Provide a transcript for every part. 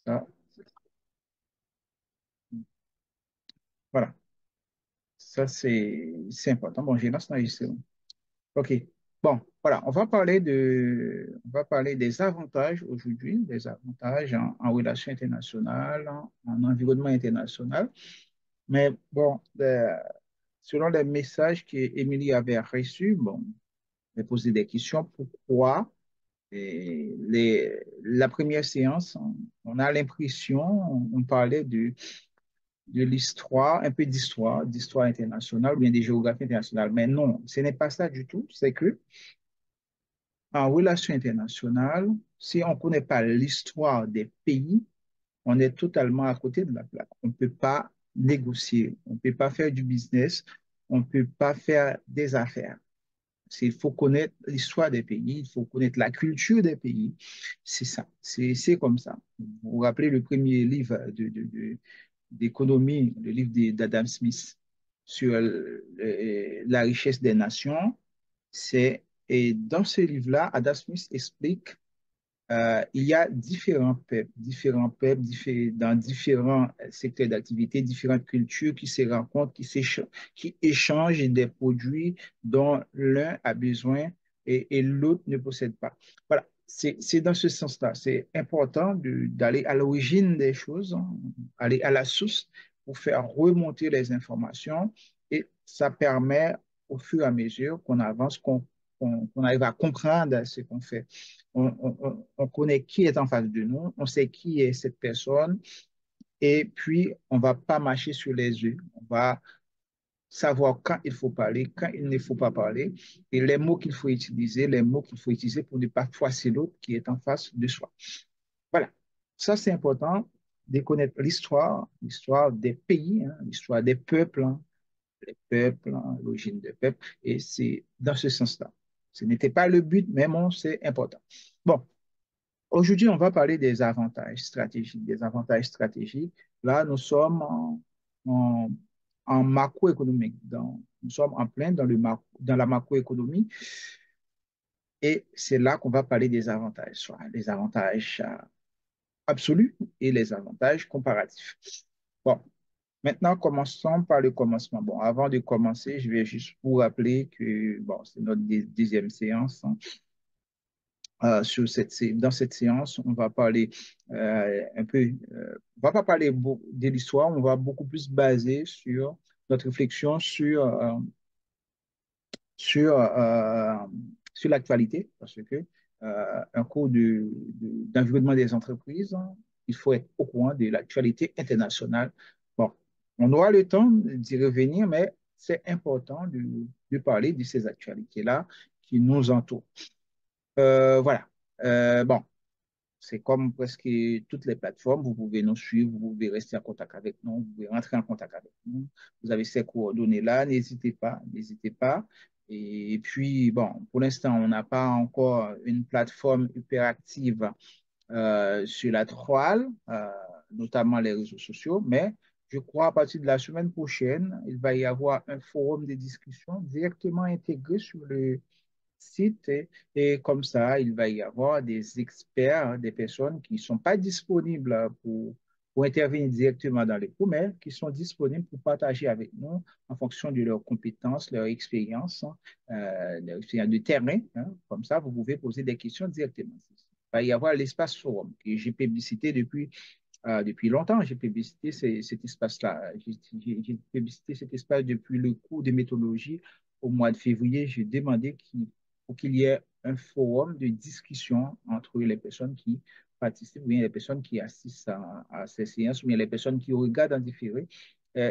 Ça, voilà. Ça, c'est important. Bon, j'ai lancé l'enregistrement. OK. Bon, voilà. On va parler des avantages aujourd'hui, des avantages en relations internationales, en environnement international. Mais bon, selon les messages qu'Émilie avait reçus, bon, elle posé des questions. Pourquoi la première séance, on a l'impression, on parlait de l'histoire, un peu d'histoire internationale ou bien de géographie internationale. Mais non, ce n'est pas ça du tout. C'est que en relation internationale, si on ne connaît pas l'histoire des pays, on est totalement à côté de la plaque. On ne peut pas négocier, on ne peut pas faire du business, on ne peut pas faire des affaires. Il faut connaître l'histoire des pays, il faut connaître la culture des pays. C'est ça, c'est comme ça. Vous vous rappelez le premier livre d'économie, le livre d'Adam Smith sur la richesse des nations. Et dans ce livre-là, Adam Smith explique il y a différents peuples dans différents secteurs d'activité, différentes cultures qui se rencontrent, qui échangent des produits dont l'un a besoin et l'autre ne possède pas. Voilà, c'est dans ce sens-là. C'est important d'aller à l'origine des choses, hein, aller à la source pour faire remonter les informations et ça permet au fur et à mesure qu'on avance, qu'on arrive à comprendre ce qu'on fait. On connaît qui est en face de nous, on sait qui est cette personne, et puis on ne va pas marcher sur les œufs. On va savoir quand il faut parler, quand il ne faut pas parler, et les mots qu'il faut utiliser pour ne pas froisser l'autre qui est en face de soi. Voilà. Ça, c'est important de connaître l'histoire des pays, hein, l'histoire des peuples, hein, les peuples, hein, l'origine des peuples, et c'est dans ce sens-là. Ce n'était pas le but, mais bon, c'est important. Bon, aujourd'hui, on va parler des avantages stratégiques. Des avantages stratégiques. Là, nous sommes en, en macroéconomique. Nous sommes en plein dans la macroéconomie et c'est là qu'on va parler des avantages, soit les avantages absolus et les avantages comparatifs. Bon, maintenant, commençons par le commencement. Bon, avant de commencer, je vais juste vous rappeler que bon, c'est notre deuxième séance, hein. Dans cette séance, on va parler on va pas parler de l'histoire, on va beaucoup plus baser sur notre réflexion sur, euh, sur l'actualité, parce que un cours d'environnement des entreprises, hein, il faut être au courant de l'actualité internationale. Bon, on aura le temps d'y revenir, mais c'est important de parler de ces actualités-là qui nous entourent. Voilà. Bon, c'est comme presque toutes les plateformes. Vous pouvez nous suivre, vous pouvez rester en contact avec nous, vous pouvez rentrer en contact avec nous. Vous avez ces coordonnées-là, n'hésitez pas, n'hésitez pas. Et puis, bon, pour l'instant, on n'a pas encore une plateforme hyperactive sur la toile, notamment les réseaux sociaux, mais je crois à partir de la semaine prochaine, il va y avoir un forum de discussion directement intégré sur le site et comme ça, il va y avoir des experts, hein, des personnes qui ne sont pas disponibles pour intervenir directement dans les cours, mais qui sont disponibles pour partager avec nous en fonction de leurs compétences, hein, leur expérience de terrain, hein. Comme ça, vous pouvez poser des questions directement. Il va y avoir l'espace forum que j'ai publicité depuis longtemps. J'ai publicité cet espace-là. J'ai publicité cet espace depuis le cours de méthodologie au mois de février. J'ai demandé pour qu'il y ait un forum de discussion entre les personnes qui participent, ou bien les personnes qui assistent à ces séances, ou bien les personnes qui regardent en différé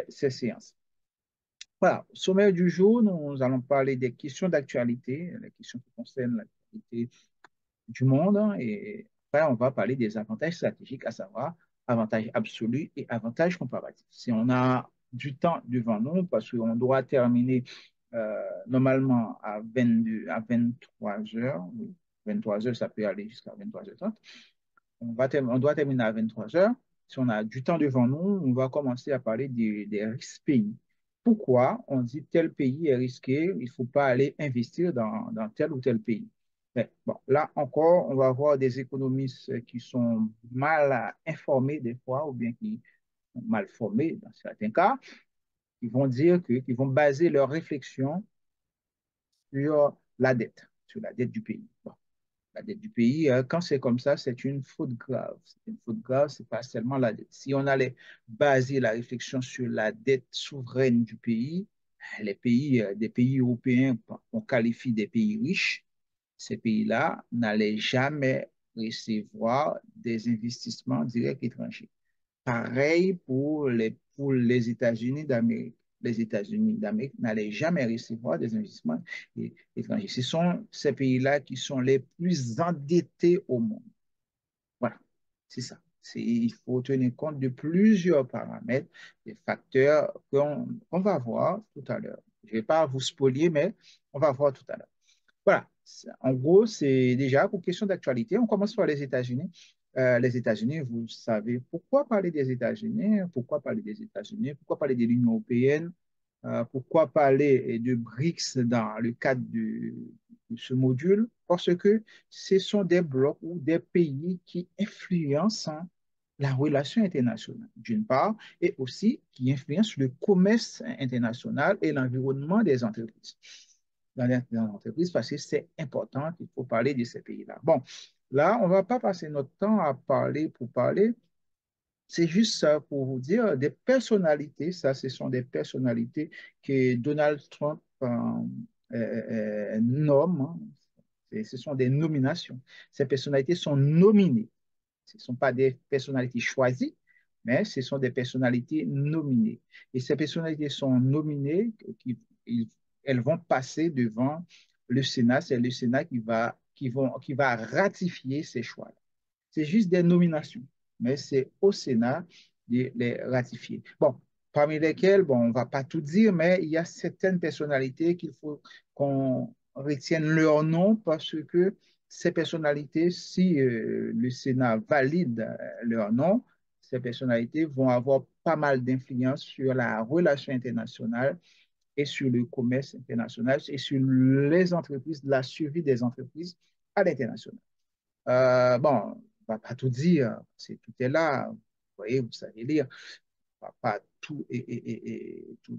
ces séances. Voilà, au sommaire du jour, nous allons parler des questions d'actualité, les questions qui concernent l'actualité du monde, hein, et après, on va parler des avantages stratégiques, à savoir avantages absolus et avantages comparatifs. Si on a du temps devant nous, parce qu'on doit terminer normalement à 23 heures, oui, 23 heures, ça peut aller jusqu'à 23h30. On doit terminer à 23 heures. Si on a du temps devant nous, on va commencer à parler des risques pays. Pourquoi on dit tel pays est risqué, il ne faut pas aller investir dans tel ou tel pays? Mais bon, là encore, on va avoir des économistes qui sont mal informés des fois, ou bien qui sont mal formés dans certains cas, qui vont dire qui vont baser leur réflexion sur la dette du pays. Bon, la dette du pays, quand c'est comme ça, c'est une faute grave. C'est une faute grave, c'est pas seulement la dette. Si on allait baser la réflexion sur la dette souveraine du pays, les pays, des pays européens qu'on qualifie des pays riches, ces pays-là n'allaient jamais recevoir des investissements directs étrangers. Pareil pour les États-Unis d'Amérique. Les États-Unis d'Amérique n'allaient jamais recevoir des investissements étrangers. Ce sont ces pays-là qui sont les plus endettés au monde. Voilà, c'est ça. Il faut tenir compte de plusieurs paramètres, des facteurs qu'on va voir tout à l'heure. Je ne vais pas vous spolier, mais on va voir tout à l'heure. Voilà. En gros, c'est déjà pour question d'actualité. On commence par les États-Unis. Les États-Unis, vous savez pourquoi parler des États-Unis, pourquoi parler des États-Unis, pourquoi parler de l'Union européenne, pourquoi parler de BRICS dans le cadre de ce module? Parce que ce sont des blocs ou des pays qui influencent la relation internationale, d'une part, et aussi qui influencent le commerce international et l'environnement des entreprises. Dans l'entreprise, parce que c'est important qu'il faut parler de ces pays-là. Bon, là, on ne va pas passer notre temps à parler pour parler. C'est juste ça pour vous dire, des personnalités, ça, ce sont des personnalités que Donald Trump nomme, hein. Ce sont des nominations. Ces personnalités sont nominées. Ce ne sont pas des personnalités choisies, mais ce sont des personnalités nominées. Et ces personnalités sont nominées, elles vont passer devant le Sénat. C'est le Sénat qui va ratifier ces choix. C'est juste des nominations, mais c'est au Sénat de les ratifier. Bon, parmi lesquelles, bon, on ne va pas tout dire, mais il y a certaines personnalités qu'il faut qu'on retienne leur nom parce que ces personnalités, si le Sénat valide leur nom, ces personnalités vont avoir pas mal d'influence sur la relation internationale et sur le commerce international et sur les entreprises, la survie des entreprises à l'international. Bon, on ne va pas tout dire, tout est là, vous voyez, vous savez lire, on ne va pas tout,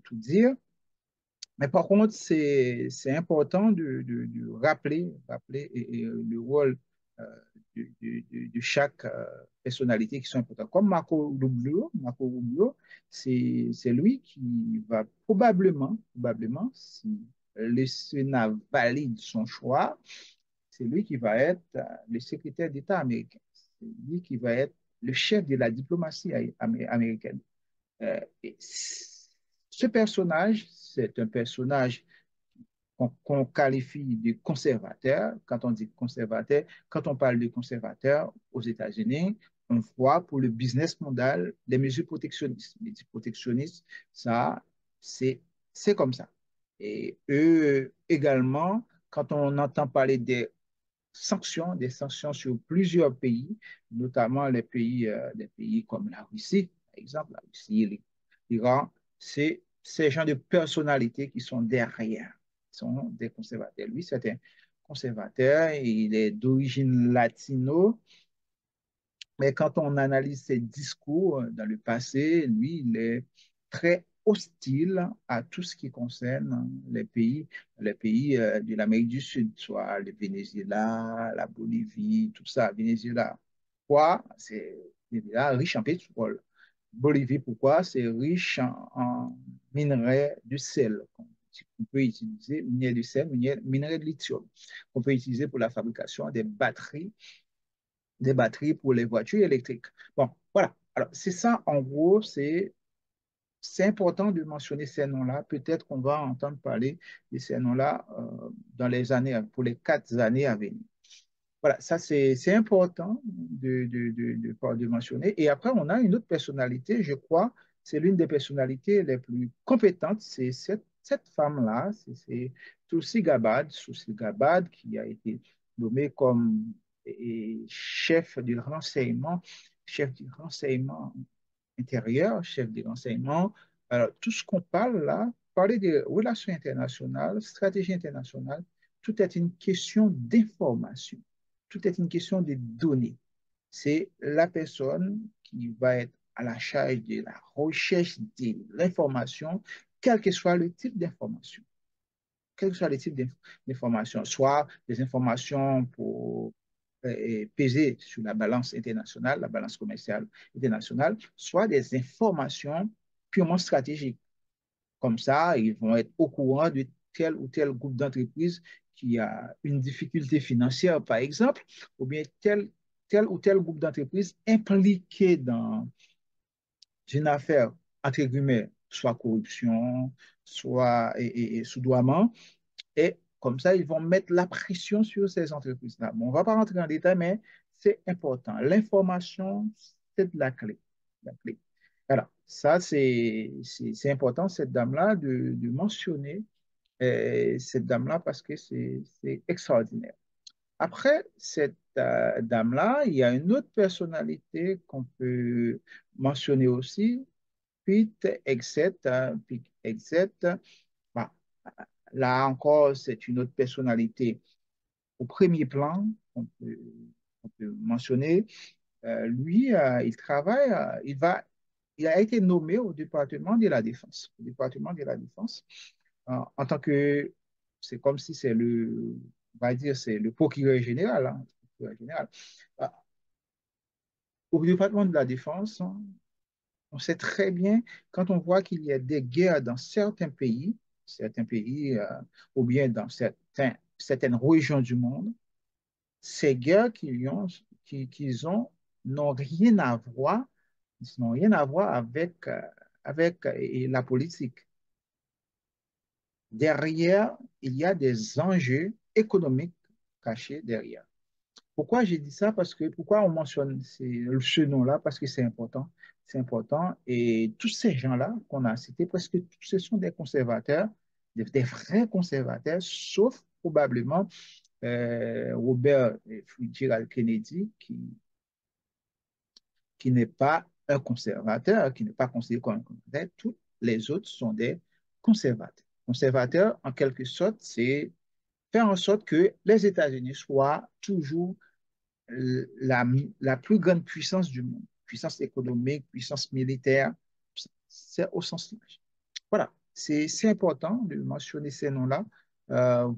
tout dire. Mais par contre, c'est important de rappeler le rôle euh, de chaque personnalité qui sont importantes. Comme Marco Rubio, c'est lui qui va probablement, si le Sénat valide son choix, c'est lui qui va être le secrétaire d'État américain. C'est lui qui va être le chef de la diplomatie américaine. Et ce personnage, c'est un personnage qu'on qualifie de conservateur. Quand on dit conservateur, quand on parle de conservateur aux États-Unis, on voit pour le business mondial les mesures protectionnistes. Les mesures protectionnistes, ça, c'est comme ça. Et eux également, quand on entend parler des sanctions sur plusieurs pays, notamment des pays comme la Russie, par exemple, la Russie, l'Iran, c'est ces gens de personnalités qui sont derrière, sont des conservateurs. Lui, c'est un conservateur, il est d'origine latino, mais quand on analyse ses discours dans le passé, lui, il est très hostile à tout ce qui concerne les pays de l'Amérique du Sud, soit le Venezuela, la Bolivie, tout ça. Venezuela, pourquoi? C'est Venezuela riche en pétrole. Bolivie, pourquoi? C'est riche en minerais de sel qu'on peut utiliser, minerais de sel, minerais de lithium, qu'on peut utiliser pour la fabrication des batteries pour les voitures électriques. Bon, voilà. Alors, c'est ça, en gros, c'est important de mentionner ces noms-là. Peut-être qu'on va entendre parler de ces noms-là dans les années, pour les 4 années à venir. Voilà, ça c'est important de mentionner. Et après, on a une autre personnalité, je crois, c'est l'une des personnalités les plus compétentes, c'est cette femme-là, c'est Tulsi Gabbard, qui a été nommée comme chef du renseignement intérieur, chef du renseignement. Alors, tout ce qu'on parle là, parler des relations internationales, stratégie internationale, tout est une question d'information. Tout est une question de données. C'est la personne qui va être à la charge de la recherche de l'information, quel que soit le type d'information. Quel que soit le type d'information, soit des informations pour peser sur la balance internationale, la balance commerciale internationale, soit des informations purement stratégiques. Comme ça, ils vont être au courant de tel ou tel groupe d'entreprises qui a une difficulté financière, par exemple, ou bien tel ou tel groupe d'entreprises impliqué dans une affaire, entre guillemets, soit corruption, soit soudoiement. Et comme ça, ils vont mettre la pression sur ces entreprises-là. Bon, on ne va pas rentrer en détail, mais c'est important. L'information, c'est de la clé. La clé. Alors, ça, c'est important, cette dame-là, de mentionner cette dame-là parce que c'est extraordinaire. Après cette dame-là, il y a une autre personnalité qu'on peut mentionner aussi, Pete Hegseth. Pete Hegseth, bah, là encore, c'est une autre personnalité au premier plan qu'on peut mentionner. Lui, il travaille, il a été nommé au département de la Défense. Au département de la Défense, en tant que, c'est comme si c'est on va dire, c'est le procureur général. Hein, le procureur général. Ah, au département de la Défense, hein, on sait très bien, quand on voit qu'il y a des guerres dans certains pays ou bien dans certaines régions du monde, ces guerres qu'ils ont n'ont rien à voir, n'ont rien à voir avec la politique. Derrière, il y a des enjeux économiques cachés derrière. Pourquoi j'ai dit ça? Parce que pourquoi on mentionne ce nom-là? Parce que c'est important. C'est important. Et tous ces gens-là qu'on a cités, presque tous, ce sont des conservateurs, des vrais conservateurs, sauf probablement Robert Fitzgerald Kennedy, qui n'est pas un conservateur, qui n'est pas considéré comme un conservateur. Tous les autres sont des conservateurs. Conservateur, en quelque sorte, c'est faire en sorte que les États-Unis soient toujours la, la plus grande puissance du monde, puissance économique, puissance militaire, c'est au sens large. Voilà, c'est important de mentionner ces noms-là.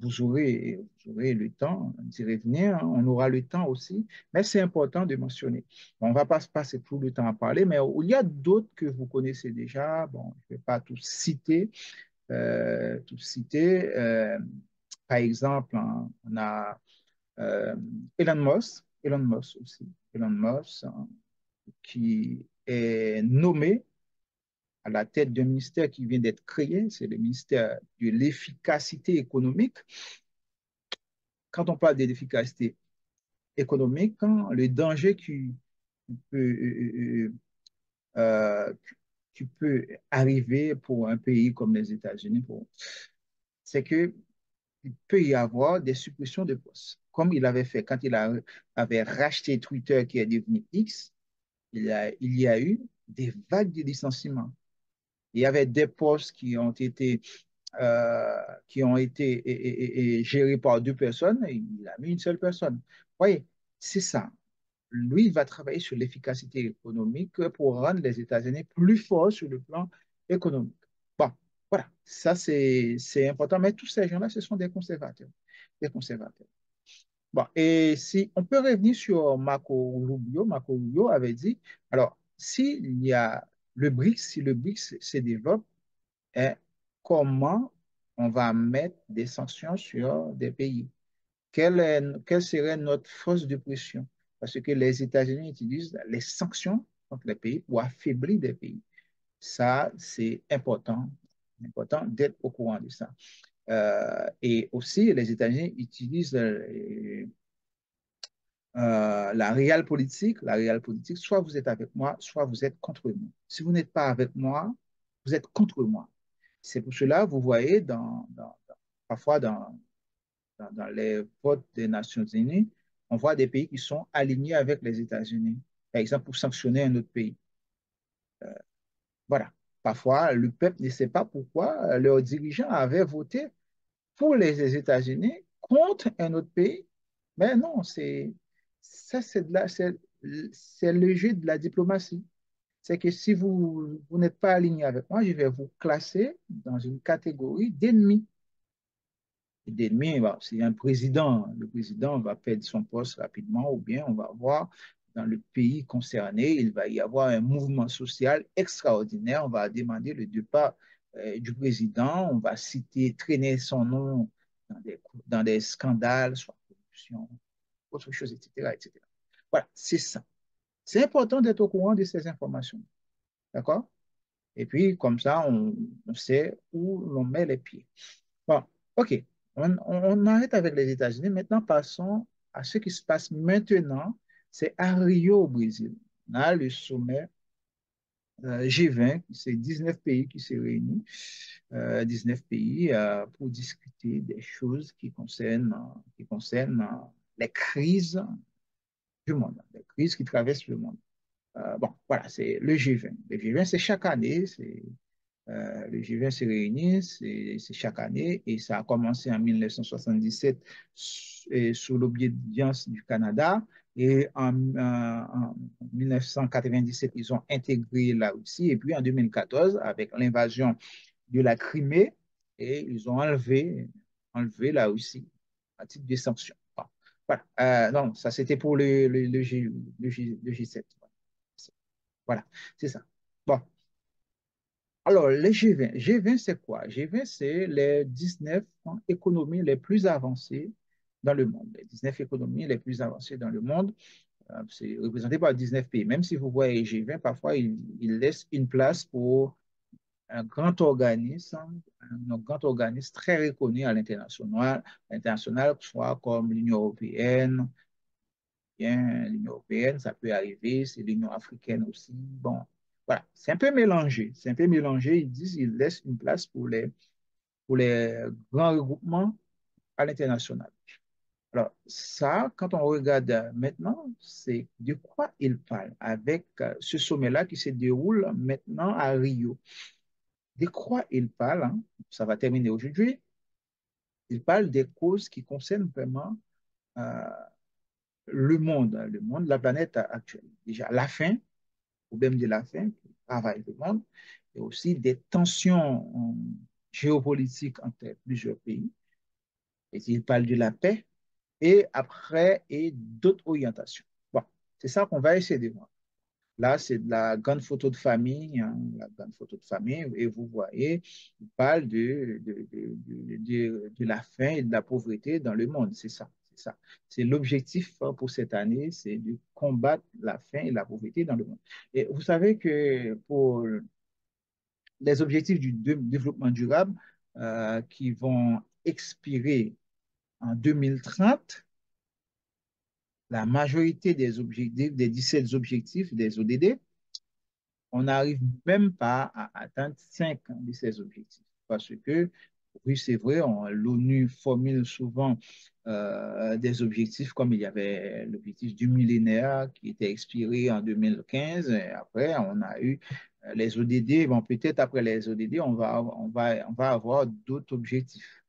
Vous aurez le temps d'y revenir, hein. On aura le temps aussi, mais c'est important de mentionner. Bon, on ne va pas se passer tout le temps à parler, mais il y a d'autres que vous connaissez déjà. Bon, je ne vais pas tous citer. Tous citer. Par exemple, on a euh, Elon Musk aussi, Elon Musk, hein, qui est nommé à la tête d'un ministère qui vient d'être créé, c'est le ministère de l'efficacité économique. Quand on parle de l'efficacité économique, hein, le danger peut, euh, qui peut arriver pour un pays comme les États-Unis, c'est que il peut y avoir des suppressions de postes, comme il avait fait quand avait racheté Twitter qui est devenu X. Il y a eu des vagues de licenciements. Il y avait des postes qui ont été gérés par deux personnes et il a mis une seule personne. Vous voyez, c'est ça. Lui, il va travailler sur l'efficacité économique pour rendre les États-Unis plus forts sur le plan économique. Bon, voilà, ça c'est important, mais tous ces gens-là, ce sont des conservateurs. Des conservateurs. Bon, et si on peut revenir sur Marco Rubio avait dit, alors, s'il y a le BRICS, si le BRICS se développe, hein, comment on va mettre des sanctions sur des pays? Quelle serait notre force de pression? Parce que les États-Unis utilisent les sanctions contre les pays pour affaiblir des pays. Ça, c'est important d'être au courant de ça. Et aussi, les États-Unis utilisent la réelle politique, soit vous êtes avec moi, soit vous êtes contre moi. Si vous n'êtes pas avec moi, vous êtes contre moi. C'est pour cela, vous voyez, parfois dans les votes des Nations Unies, on voit des pays qui sont alignés avec les États-Unis, par exemple pour sanctionner un autre pays. Voilà. Parfois, le peuple ne sait pas pourquoi leurs dirigeants avaient voté pour les États-Unis contre un autre pays. Mais non, ça, c'est le jeu de la diplomatie. C'est que si vous n'êtes pas aligné avec moi, je vais vous classer dans une catégorie d'ennemis. D'ennemis, bah, si un président, le président va perdre son poste rapidement, ou bien on va voir dans le pays concerné, il va y avoir un mouvement social extraordinaire. On va demander le départ du président, on va citer, traîner son nom dans des scandales, soit corruption, autre chose, etc., etc. Voilà, c'est ça. C'est important d'être au courant de ces informations. D'accord? Et puis, comme ça, on sait où l'on met les pieds. Bon, OK. On arrête avec les États-Unis. Maintenant, passons à ce qui se passe maintenant. C'est à Rio, au Brésil. On a le sommet G20, c'est 19 pays qui se réunissent, 19 pays pour discuter des choses qui concernent les crises du monde, les crises qui traversent le monde. Bon, voilà, c'est le G20. Le G20, c'est chaque année, le G20 se réunit, c'est chaque année, et ça a commencé en 1977 sous l'obédience du Canada. Et en 1997, ils ont intégré la Russie. Et puis en 2014, avec l'invasion de la Crimée, et ils ont enlevé la Russie à titre de sanction. Bon, voilà. Non, ça c'était pour le G7. Voilà, c'est ça. Bon, alors, les G20. G20, c'est quoi? G20, c'est les 19 économies les plus avancées dans le monde. Les 19 économies les plus avancées dans le monde, c'est représenté par 19 pays. Même si vous voyez G20, parfois, ils laissent une place pour un grand organisme très reconnu à l'international, soit comme l'Union européenne, bien, l'Union européenne, ça peut arriver, c'est l'Union africaine aussi. Bon, voilà, c'est un peu mélangé. C'est un peu mélangé. Ils disent qu'ils laissent une place pour les grands regroupements à l'international. Alors, ça, quand on regarde maintenant, c'est de quoi ils parlent avec ce sommet-là qui se déroule maintenant à Rio. De quoi ils parlent, hein? Ça va terminer aujourd'hui. Ils parlent des causes qui concernent vraiment euh, le monde, la planète actuelle. Déjà, la faim, problème de la faim qui travaille le monde, et aussi des tensions géopolitiques entre plusieurs pays. Et il parle de la paix et après, et d'autres orientations. Bon, c'est ça qu'on va essayer de voir. Là, c'est de la grande photo de famille, hein, la grande photo de famille, et vous voyez, il parle de la faim et de la pauvreté dans le monde. C'est ça, c'est ça. C'est l'objectif pour cette année, c'est de combattre la faim et la pauvreté dans le monde. Et vous savez que pour les objectifs du développement durable qui vont expirer en 2030, la majorité des objectifs, des 17 objectifs des ODD, on n'arrive même pas à atteindre 5 de ces objectifs. Parce que, oui, c'est vrai, l'ONU formule souvent des objectifs comme il y avait l'objectif du millénaire qui était expiré en 2015. Et après, on a eu les ODD. Bon, peut-être après les ODD, on va avoir d'autres objectifs.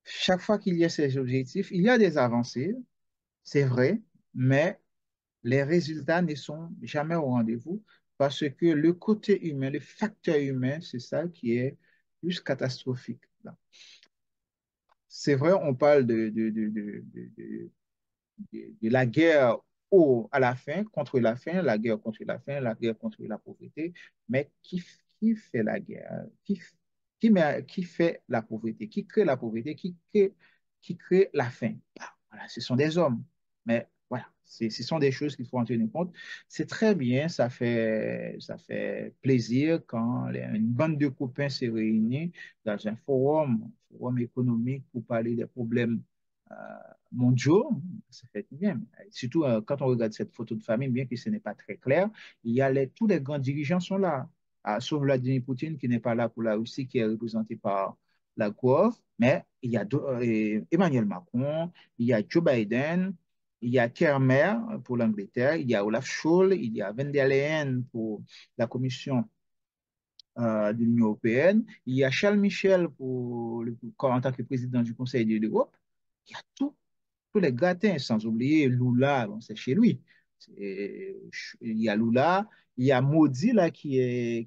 Chaque fois qu'il y a ces objectifs, il y a des avancées, c'est vrai, mais les résultats ne sont jamais au rendez-vous parce que le côté humain, le facteur humain, c'est ça qui est plus catastrophique. C'est vrai, on parle de la guerre à la fin, contre la faim, la guerre contre la faim, la guerre contre la pauvreté, mais qui fait la guerre? Qui fait la pauvreté? Qui crée la pauvreté? Qui crée la faim? Bah, voilà, ce sont des hommes. Mais voilà, ce sont des choses qu'il faut en tenir compte. C'est très bien, ça fait plaisir quand une bande de copains se réunit dans un forum économique pour parler des problèmes euh, mondiaux, ça fait du bien. Surtout quand on regarde cette photo de famille, bien que ce n'est pas très clair, tous les grands dirigeants sont là. Sauf Vladimir Poutine qui n'est pas là pour la Russie, qui est représenté par la Cour, mais il y a Emmanuel Macron, il y a Joe Biden, il y a Kermer pour l'Angleterre, il y a Olaf Scholz, il y a Van der Leyen pour la Commission de l'Union européenne. Il y a Charles Michel en tant que président du Conseil de l'Europe. Il y a tous les gratins, sans oublier Lula, bon, c'est chez lui. Il y a Lula, il y a Modi là qui est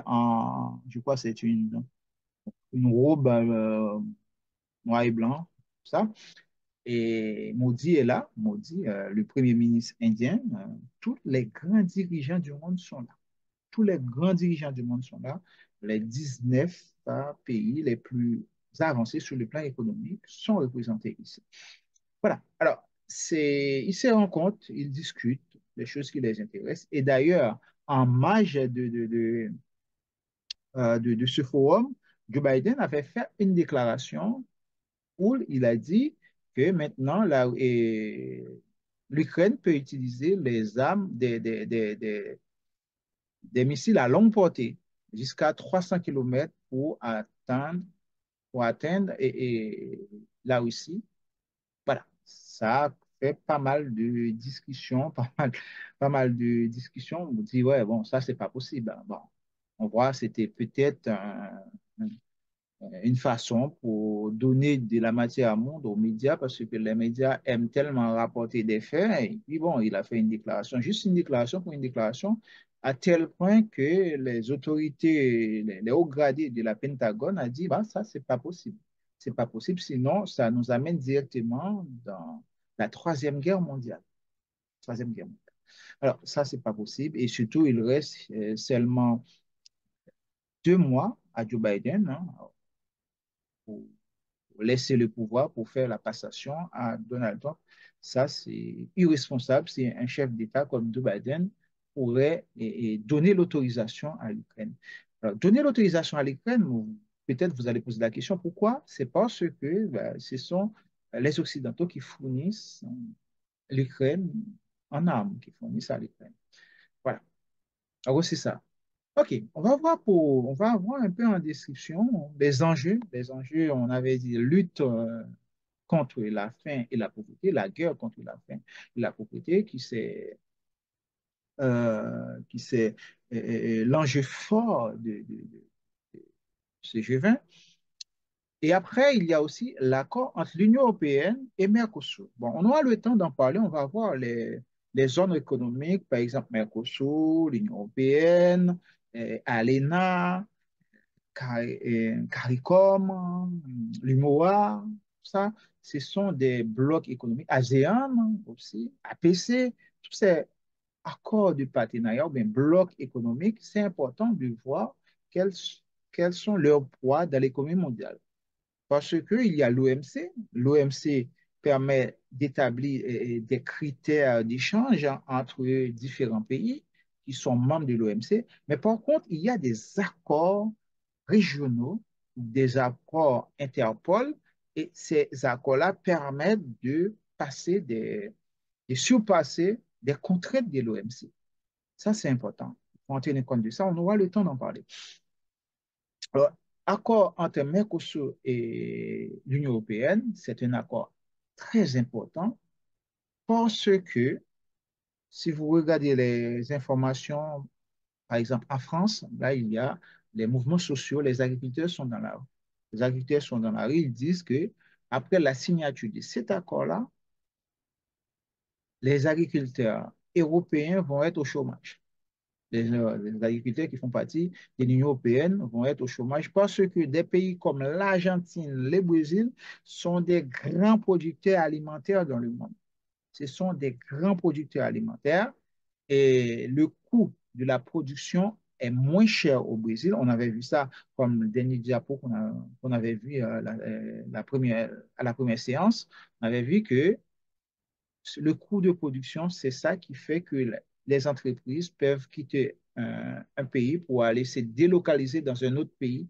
en, je crois que c'est une robe noir et blanc, ça. Et Modi est là, Modi, le premier ministre indien. Tous les grands dirigeants du monde sont là. Tous les grands dirigeants du monde sont là. Les 19 pays les plus avancés sur le plan économique sont représentés ici. Voilà. Alors, ils se rencontrent, ils discutent des choses qui les intéressent. Et d'ailleurs, en marge de ce forum, Joe Biden avait fait une déclaration où il a dit que maintenant, l'Ukraine peut utiliser les armes des missiles à longue portée jusqu'à 300 kilomètres pour atteindre la Russie. Voilà, ça fait pas mal de discussions, pas mal de discussions. On dit, ouais, bon, ça, c'est pas possible. Bon, on voit, c'était peut-être une façon pour donner de la matière à monde aux médias parce que les médias aiment tellement rapporter des faits. Et puis bon, il a fait une déclaration, juste une déclaration pour une déclaration, à tel point que les autorités, les hauts gradés de la Pentagone a dit, bah, ça, c'est pas possible. C'est pas possible, sinon ça nous amène directement dans la Troisième Guerre mondiale. Troisième Guerre mondiale. Alors, ça, c'est pas possible. Et surtout, il reste seulement 2 mois à Joe Biden, hein, pour laisser le pouvoir pour faire la passation à Donald Trump. Ça, c'est irresponsable. C'est un chef d'État comme Joe Biden pourrait donner l'autorisation à l'Ukraine. Alors, donner l'autorisation à l'Ukraine, peut-être vous allez poser la question, pourquoi? C'est parce que ben, ce sont les Occidentaux qui fournissent l'Ukraine en armes, qui fournissent à l'Ukraine. Voilà. Alors, c'est ça. OK, on va voir un peu en description des enjeux. Les enjeux, on avait dit lutte contre la faim et la pauvreté, la guerre contre la faim et la pauvreté, qui c'est l'enjeu fort de ce G20. Et après, il y a aussi l'accord entre l'Union européenne et Mercosur. Bon, on aura le temps d'en parler, on va voir les zones économiques, par exemple Mercosur, l'Union européenne, ALENA, CARICOM, l'UMOA, ça, ce sont des blocs économiques, ASEAN aussi, APC, tous ces accords de partenariat ou bien blocs économiques, c'est important de voir quels, quels sont leurs poids dans l'économie mondiale. Parce qu'il y a l'OMC. L'OMC permet d'établir des critères d'échange entre différents pays qui sont membres de l'OMC. Mais par contre, il y a des accords régionaux, des accords Interpol, et ces accords-là permettent de surpasser des contraintes de l'OMC. Ça, c'est important. Il faut en tenir compte de ça. On aura le temps d'en parler. Alors, accord entre Mercosur et l'Union européenne, c'est un accord très important parce que si vous regardez les informations, par exemple en France, là, il y a les mouvements sociaux, les agriculteurs sont dans la rue. Les agriculteurs sont dans la rue, ils disent que après la signature de cet accord-là, les agriculteurs européens vont être au chômage. Les agriculteurs qui font partie de l'Union européenne vont être au chômage parce que des pays comme l'Argentine, le Brésil sont des grands producteurs alimentaires dans le monde. Ce sont des grands producteurs alimentaires et le coût de la production est moins cher au Brésil. On avait vu ça comme le dernier diapo qu'on avait vu à la première séance. On avait vu que le coût de production, c'est ça qui fait que les entreprises peuvent quitter un pays pour aller se délocaliser dans un autre pays,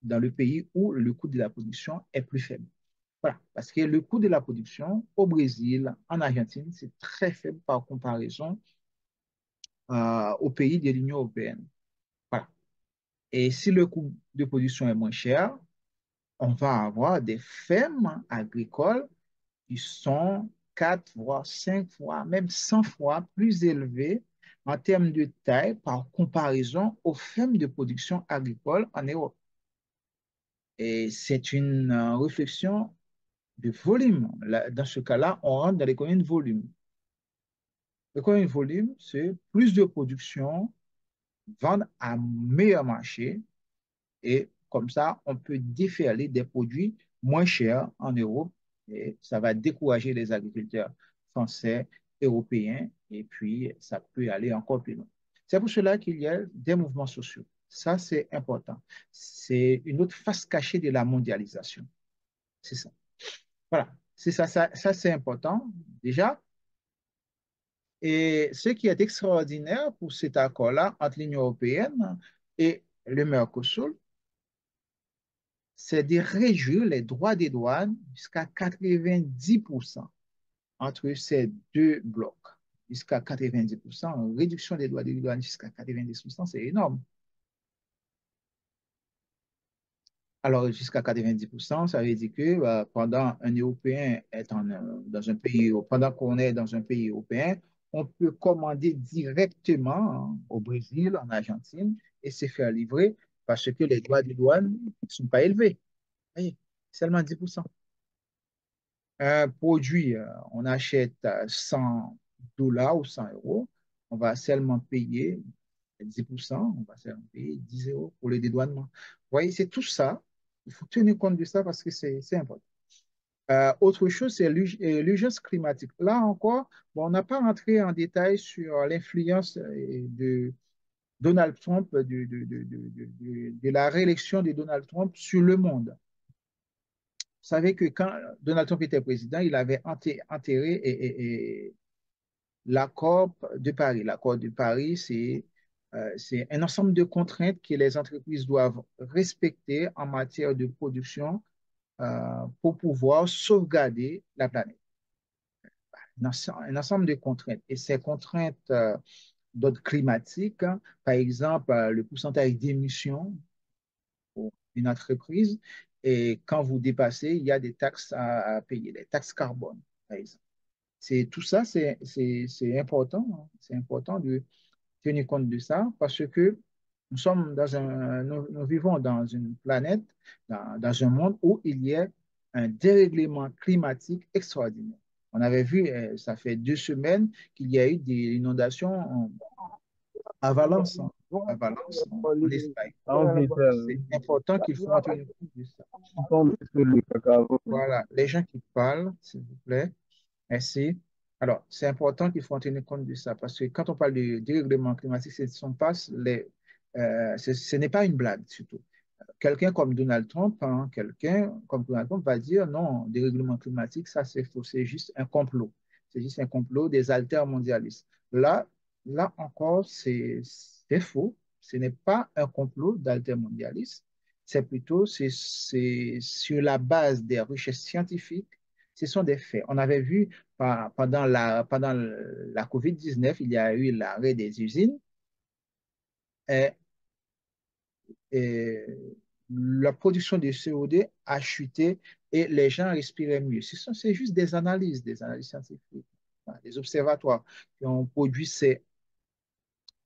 dans le pays où le coût de la production est plus faible. Voilà, parce que le coût de la production au Brésil, en Argentine, c'est très faible par comparaison aux pays de l'Union européenne. Voilà. Et si le coût de production est moins cher, on va avoir des fermes agricoles qui sont 4, voire 5 fois, même 100 fois plus élevés en termes de taille par comparaison aux fermes de production agricole en Europe. Et c'est une réflexion de volume. Dans ce cas-là, on rentre dans l'économie de volume. L'économie de volume, c'est plus de production, vendre à meilleur marché et comme ça, on peut déferler des produits moins chers en Europe et ça va décourager les agriculteurs français, européens et puis ça peut aller encore plus loin. C'est pour cela qu'il y a des mouvements sociaux. Ça, c'est important. C'est une autre face cachée de la mondialisation. C'est ça. Voilà. C'est ça, ça c'est important déjà. Et ce qui est extraordinaire pour cet accord-là entre l'Union européenne et le Mercosur, c'est de réduire les droits des douanes jusqu'à 90% entre ces deux blocs. Jusqu'à 90%, réduction des droits des douanes jusqu'à 90%, c'est énorme. Alors, jusqu'à 90%, ça veut dire que pendant un Européen est dans un pays, pendant qu'on est dans un pays européen, on peut commander directement au Brésil, en Argentine, et se faire livrer parce que les droits de douane ne sont pas élevés. Voyez, seulement 10%. Un produit, on achète 100 dollars ou 100 euros, on va seulement payer 10%, on va seulement payer 10 euros pour le dédouanement. Vous voyez, c'est tout ça. Il faut tenir compte de ça parce que c'est important. Autre chose, c'est l'urgence climatique. Là encore, bon, on n'a pas rentré en détail sur l'influence de Donald Trump, de la réélection de Donald Trump sur le monde. Vous savez que quand Donald Trump était président, il avait enterré l'accord de Paris. L'accord de Paris, c'est un ensemble de contraintes que les entreprises doivent respecter en matière de production pour pouvoir sauvegarder la planète. Un ensemble de contraintes. Et ces contraintes d'ordre climatique, hein, par exemple, le pourcentage d'émissions pour une entreprise, et quand vous dépassez, il y a des taxes à payer, les taxes carbone, par exemple. C'est tout ça, c'est important, hein. C'est important de tenir compte de ça parce que nous vivons dans une planète, dans un monde où il y a un dérèglement climatique extraordinaire. On avait vu, ça fait 2 semaines qu'il y a eu des inondations à Valence, hein, à Valence, en Espagne. C'est important qu'il faut en tenir compte de ça. Voilà, les gens qui parlent, s'il vous plaît. Merci. Alors, c'est important qu'il faut en tenir compte de ça parce que quand on parle de dérèglement climatique, ce n'est pas une blague, surtout. Quelqu'un comme Donald Trump, hein, quelqu'un comme Donald Trump va dire non, dérèglement climatique, ça c'est faux, c'est juste un complot. C'est juste un complot des altermondialistes. Là, là encore, c'est faux. Ce n'est pas un complot d'altermondialistes. C'est plutôt c'est sur la base des recherches scientifiques. Ce sont des faits. On avait vu pendant la COVID-19, il y a eu l'arrêt des usines et, et la production de CO2 a chuté et les gens respiraient mieux. C'est juste des analyses scientifiques, hein, des observatoires qui ont produit ces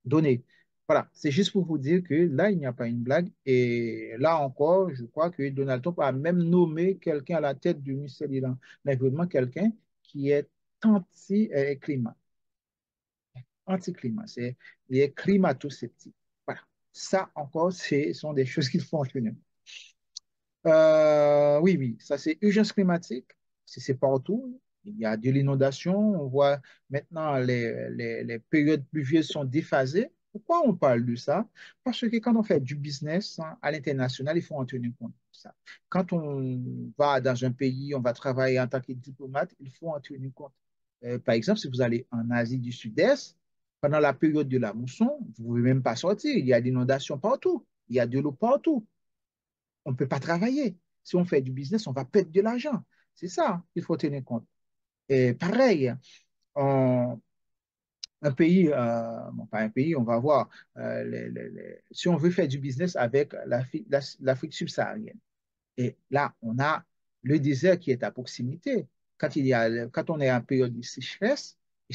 données. Voilà, c'est juste pour vous dire que là, il n'y a pas une blague. Et là encore, je crois que Donald Trump a même nommé quelqu'un à la tête du ministère de l'Environnement, quelqu'un qui est anti-climat. Anti-climat, il est climato-sceptique. Voilà. Ça encore, ce sont des choses qu'il faut en tenir. Oui, oui, ça c'est urgence climatique. C'est partout. Il y a de l'inondation. On voit maintenant les périodes pluvieuses sont déphasées. Pourquoi on parle de ça? Parce que quand on fait du business hein, à l'international, il faut en tenir compte de ça. Quand on va dans un pays, on va travailler en tant que diplomate, il faut en tenir compte. Par exemple, si vous allez en Asie du Sud-Est, pendant la période de la mousson, vous ne pouvez même pas sortir. Il y a des inondations partout. Il y a de l'eau partout. On ne peut pas travailler. Si on fait du business, on va perdre de l'argent. C'est ça qu'il faut tenir compte. Et pareil, on- un pays, bon, pas un pays, on va voir, si on veut faire du business avec l'Afrique subsaharienne. Et là, on a le désert qui est à proximité. Quand on est en période de sécheresse, et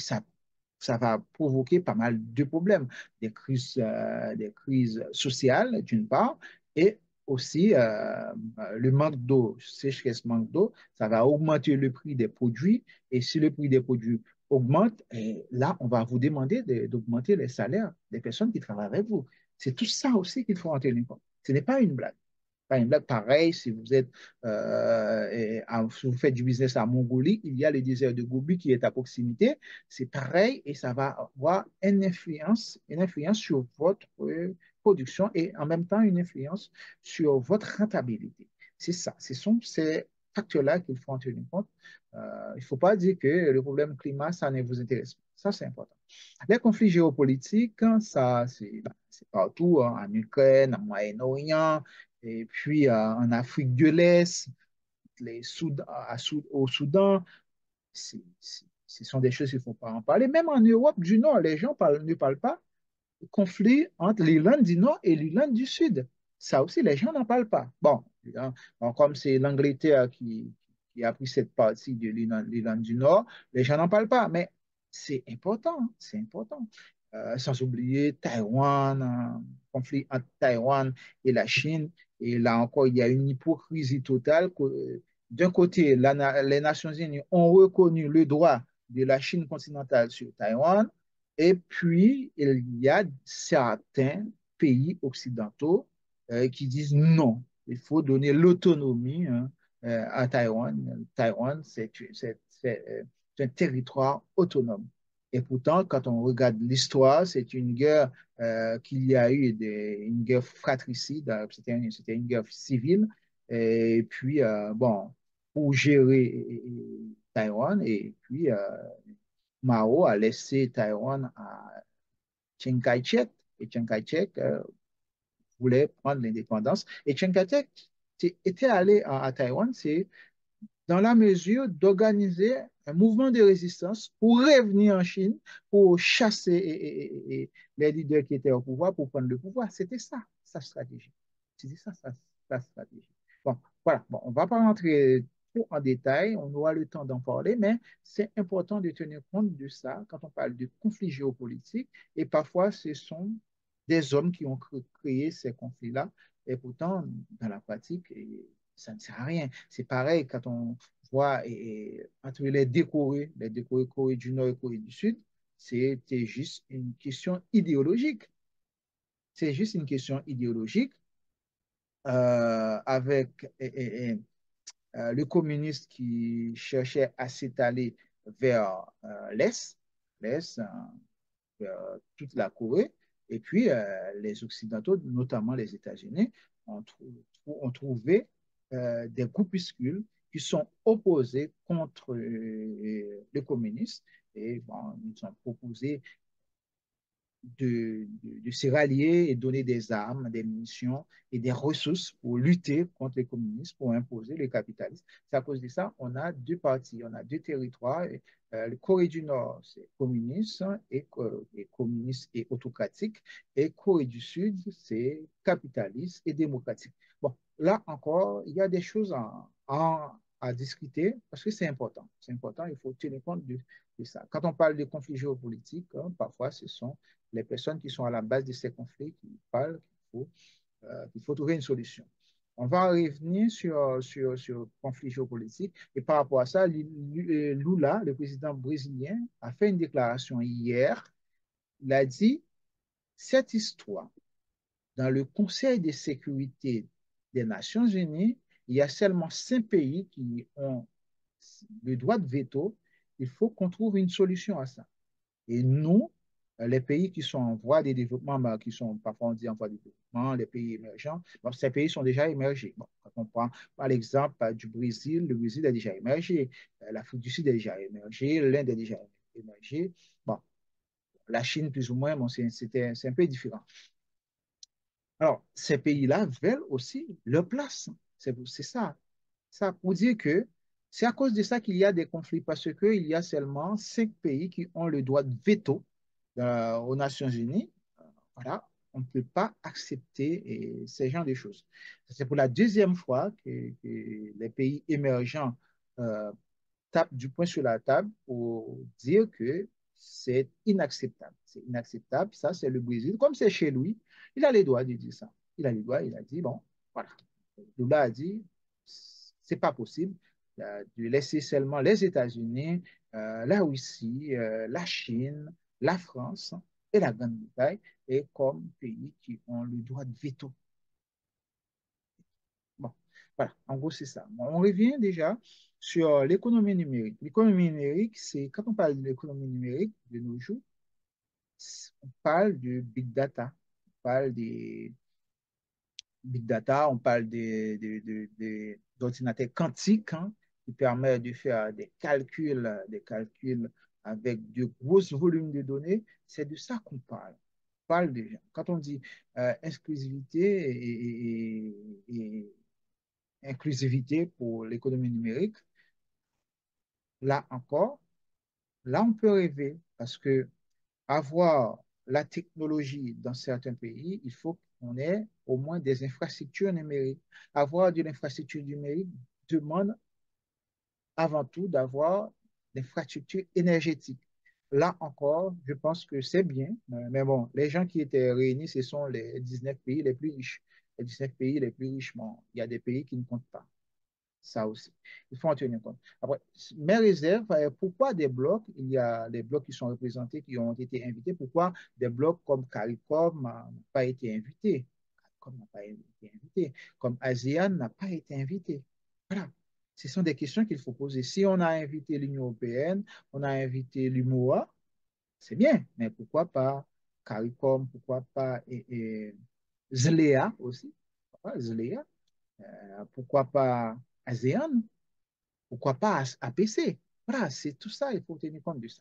ça va provoquer pas mal de problèmes, des crises sociales d'une part, et aussi le manque d'eau, sécheresse, manque d'eau, ça va augmenter le prix des produits, et si le prix des produits augmente, et là, on va vous demander d'augmenter les salaires des personnes qui travaillent avec vous. C'est tout ça aussi qu'il faut en tenir compte. Ce n'est pas une blague. Pas une blague pareille, si vous êtes, si vous faites du business à Mongolie, il y a le désert de Gobi qui est à proximité. C'est pareil et ça va avoir une influence sur votre production et en même temps une influence sur votre rentabilité. C'est ça. Ce sont ces facteurs-là qu'il faut en tenir compte. Il ne faut pas dire que le problème climat, ça ne vous intéresse pas. Ça, c'est important. Les conflits géopolitiques, ça, c'est partout, hein, en Ukraine, en Moyen-Orient, et puis en Afrique de l'Est, au Soudan. Ce sont des choses qu'il ne faut pas en parler. Même en Europe du Nord, les gens ne parlent pas conflit entre l'Irlande du Nord et l'Irlande du Sud. Ça aussi, les gens n'en parlent pas. Bon, hein, bon, comme c'est l'Angleterre qui a pris cette partie de l'Irlande du Nord, les gens n'en parlent pas, mais c'est important, hein, c'est important. Sans oublier Taïwan, conflit entre Taïwan et la Chine. Et là encore, il y a une hypocrisie totale. D'un côté, les Nations Unies ont reconnu le droit de la Chine continentale sur Taïwan, et puis, il y a certains pays occidentaux qui disent non, il faut donner l'autonomie, hein, à Taïwan. Taïwan, c'est un territoire autonome. Et pourtant, quand on regarde l'histoire, c'est une guerre qu'il y a eu, une guerre fratricide, c'était une guerre civile. Et puis, bon, pour gérer Taïwan, et puis Mao a laissé Taïwan à Chiang Kai-shek et Chiang Kai-shek voulait prendre l'indépendance. Et Chiang Kai-shek était allé à Taïwan, c'est dans la mesure d'organiser un mouvement de résistance pour revenir en Chine, pour chasser les leaders qui étaient au pouvoir, pour prendre le pouvoir. C'était ça, sa stratégie. C'était ça, sa stratégie. Bon, voilà. Bon, on ne va pas rentrer trop en détail, on aura le temps d'en parler, mais c'est important de tenir compte de ça quand on parle de conflits géopolitiques. Et parfois, ce sont des hommes qui ont créé ces conflits-là. Et pourtant, dans la pratique, ça ne sert à rien. C'est pareil quand on voit entre les décorés Corée du Nord et Corée du Sud, c'était juste une question idéologique. C'est juste une question idéologique avec le communiste qui cherchait à s'étaler vers l'Est, vers toute la Corée, et puis les Occidentaux, notamment les États-Unis, ont trouvé des groupuscules qui sont opposés contre le communisme et bon, ils ont proposé de se rallier et donner des armes, des munitions et des ressources pour lutter contre les communistes, pour imposer le capitalisme. C'est à cause de ça on a deux parties, on a deux territoires. Le Corée du Nord, c'est communiste et communiste et autocratique. Et Corée du Sud, c'est capitaliste et démocratique. Bon, là encore, il y a des choses à discuter parce que c'est important. C'est important, il faut tenir compte de ça. Quand on parle de conflits géopolitiques, hein, parfois ce sont les personnes qui sont à la base de ces conflits qui parlent qu'il faut trouver une solution. On va revenir sur le conflit géopolitique. Et par rapport à ça, Lula, le président brésilien, a fait une déclaration hier. Il a dit, cette histoire, dans le Conseil de sécurité des Nations Unies, il y a seulement 5 pays qui ont le droit de veto. Il faut qu'on trouve une solution à ça. Et nous, les pays qui sont en voie de développement, bah, qui sont parfois on dit en voie de développement, les pays émergents, bon, ces pays sont déjà émergés. Bon, quand on prend par l'exemple du Brésil, le Brésil est déjà émergé, l'Afrique du Sud est déjà émergée, l'Inde est déjà émergée. Bon, la Chine plus ou moins, bon, c'est un peu différent. Alors, ces pays-là veulent aussi leur place. C'est ça. Ça pour dire que c'est à cause de ça qu'il y a des conflits, parce qu'il y a seulement 5 pays qui ont le droit de veto aux Nations Unies. Voilà, on ne peut pas accepter ces genres de choses. C'est pour la deuxième fois que les pays émergents tapent du poing sur la table pour dire que c'est inacceptable. C'est inacceptable. Ça, c'est le Brésil. Comme c'est chez lui, il a les droits de dire ça. Il a les droits, il a dit, bon, voilà. Lula a dit, c'est pas possible de laisser seulement les États-Unis, la Russie, la Chine, la France et la Grande-Bretagne et comme pays qui ont le droit de veto. Bon, voilà, en gros, c'est ça. Bon, on revient déjà sur l'économie numérique. L'économie numérique, c'est quand on parle de l'économie numérique de nos jours, on parle de big data, on parle des big data, on parle d'ordinateurs quantiques hein, qui permettent de faire des calculs avec de gros volumes de données. C'est de ça qu'on parle. On parle déjà. Quand on dit exclusivité et inclusivité pour l'économie numérique, là encore, là on peut rêver parce que avoir la technologie dans certains pays, il faut qu'on ait au moins des infrastructures numériques. Avoir de l'infrastructure numérique demande avant tout d'avoir des infrastructures énergétiques. Là encore, je pense que c'est bien, mais bon, les gens qui étaient réunis, ce sont les 19 pays les plus riches. Les 19 pays les plus riches, bon, il y a des pays qui ne comptent pas. Ça aussi. Il faut en tenir compte. Après, mes réserves, pourquoi des blocs? Il y a des blocs qui sont représentés, qui ont été invités. Pourquoi des blocs comme CARICOM n'ont pas été invités? CARICOM n'a pas été invité. Comme ASEAN n'a pas été invité. Voilà. Ce sont des questions qu'il faut poser. Si on a invité l'Union européenne, on a invité l'UMOA, c'est bien, mais pourquoi pas CARICOM, pourquoi pas ZLEA aussi? Pourquoi pas ZLEA? Pourquoi pas ASEAN? Pourquoi pas APC? Voilà, c'est tout ça, il faut tenir compte de ça.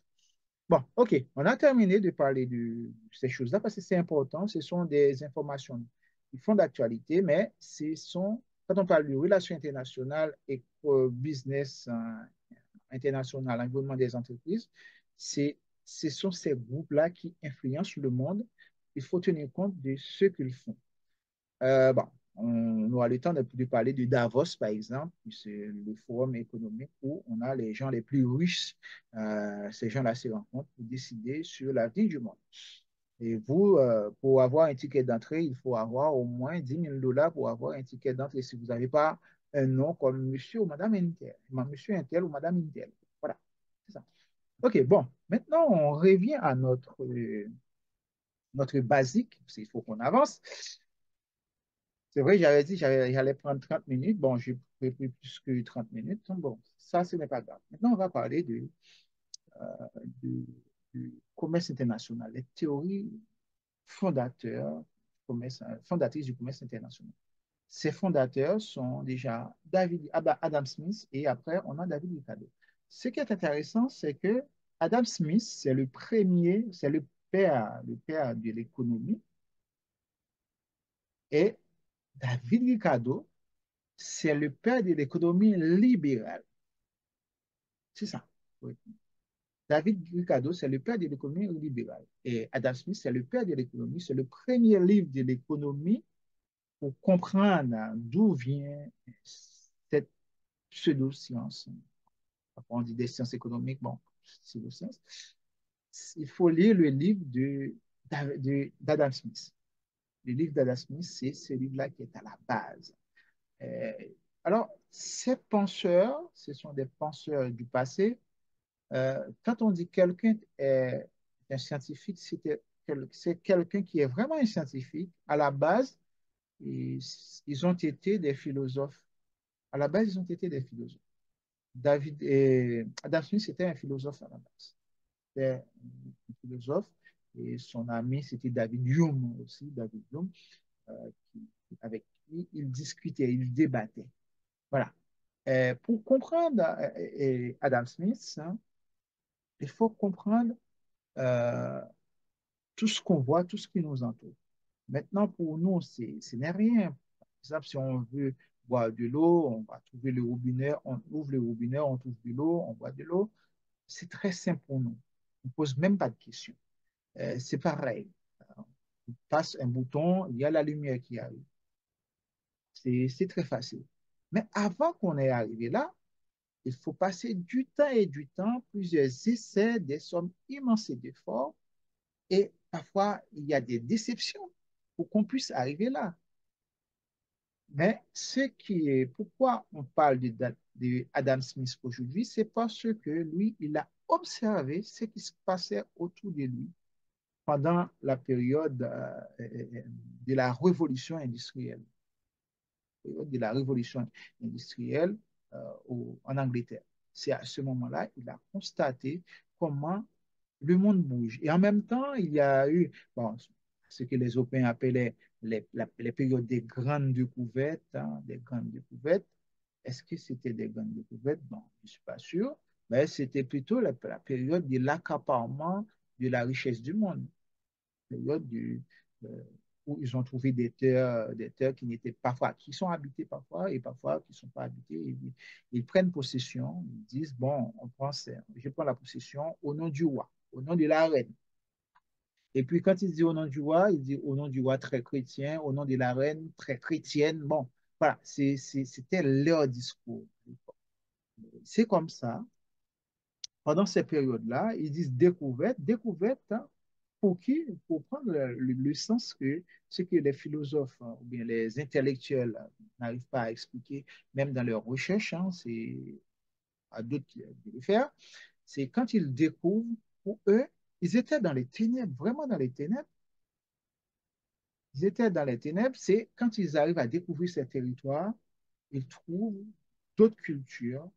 Bon, OK, on a terminé de parler de ces choses-là parce que c'est important. Ce sont des informations qui font d'actualité, mais ce sont, quand on parle de relations internationales et business international, environnement des entreprises, ce sont ces groupes-là qui influencent le monde. Il faut tenir compte de ce qu'ils font. Bon, on aura le temps de parler de Davos, par exemple, c'est le forum économique où on a les gens les plus riches, ces gens-là se rencontrent pour décider sur l'avenir du monde. Et vous, pour avoir un ticket d'entrée, il faut avoir au moins 10 000 $ pour avoir un ticket d'entrée si vous n'avez pas un nom comme monsieur ou madame Intel, monsieur Intel ou madame Intel. Voilà, c'est ça. OK, bon, maintenant on revient à notre basique, parce qu'il faut qu'on avance. C'est vrai, j'avais dit j'allais prendre 30 minutes. Bon, j'ai pris plus que 30 minutes. Donc, bon, ça, ce n'est pas grave. Maintenant, on va parler du, du commerce international, les théories fondatrices du commerce international. Ces fondateurs sont déjà Adam Smith et après, on a David Ricardo. Ce qui est intéressant, c'est que Adam Smith, c'est le premier, c'est le père de l'économie et David Ricardo, c'est le père de l'économie libérale. C'est ça. Oui. David Ricardo, c'est le père de l'économie libérale. Et Adam Smith, c'est le père de l'économie. C'est le premier livre de l'économie pour comprendre d'où vient cette pseudo-science. On dit des sciences économiques, bon, pseudo-sciences. Il faut lire le livre d'Adam Smith. Le livre d'Adam Smith, c'est ce livre-là qui est à la base. Euh, alors, ces penseurs, ce sont des penseurs du passé. Quand on dit quelqu'un est un scientifique, c'est quelqu'un qui est vraiment un scientifique. À la base, ils ont été des philosophes. À la base, ils ont été des philosophes. Adam Smith, c'était un philosophe à la base. C'était un philosophe et son ami, c'était David Hume aussi, David Hume, avec qui il discutait, il débattait. Voilà. Pour comprendre Adam Smith, hein, il faut comprendre euh, tout ce qu'on voit, tout ce qui nous entoure. Maintenant, pour nous, ce n'est rien. Par exemple, si on veut boire de l'eau, on va trouver le robinet, on ouvre le robinet, on trouve de l'eau, on boit de l'eau. C'est très simple pour nous. On ne pose même pas de questions. C'est pareil. On passe un bouton, il y a la lumière qui arrive. C'est très facile. Mais avant qu'on ait arrivé là, il faut passer du temps et du temps, plusieurs essais, des sommes immenses d'efforts, et parfois il y a des déceptions pour qu'on puisse arriver là. Mais ce qui est, pourquoi on parle de Adam Smith aujourd'hui, c'est parce que lui, il a observé ce qui se passait autour de lui pendant la période de la révolution industrielle, de la révolution industrielle en Angleterre. C'est à ce moment-là qu'il a constaté comment le monde bouge. Et en même temps, il y a eu bon, ce que les Européens appelaient les périodes des grandes découvertes, hein, des grandes découvertes. Est-ce que c'était des grandes découvertes? Non, je ne suis pas sûr. Mais c'était plutôt la période de l'accaparement de la richesse du monde, période euh, où ils ont trouvé des terres qui n'étaient parfois, qui sont habitées parfois et parfois qui ne sont pas habitées. Ils prennent possession, ils disent, bon, je prends la possession au nom du roi, au nom de la reine. Et puis quand il dit au nom du roi, il dit au nom du roi très chrétien, au nom de la reine très chrétienne. Bon, voilà, c'était leur discours. C'est comme ça. Pendant ces périodes-là, ils disent découverte, découverte, hein, pour qui? Pour prendre le sens que ce que les philosophes hein, ou bien les intellectuels n'arrivent pas à expliquer, même dans leurs recherches, hein, c'est à d'autres de le faire, c'est quand ils découvrent, pour eux, ils étaient dans les ténèbres, vraiment dans les ténèbres. Ils étaient dans les ténèbres, c'est quand ils arrivent à découvrir ces territoires, ils trouvent d'autres cultures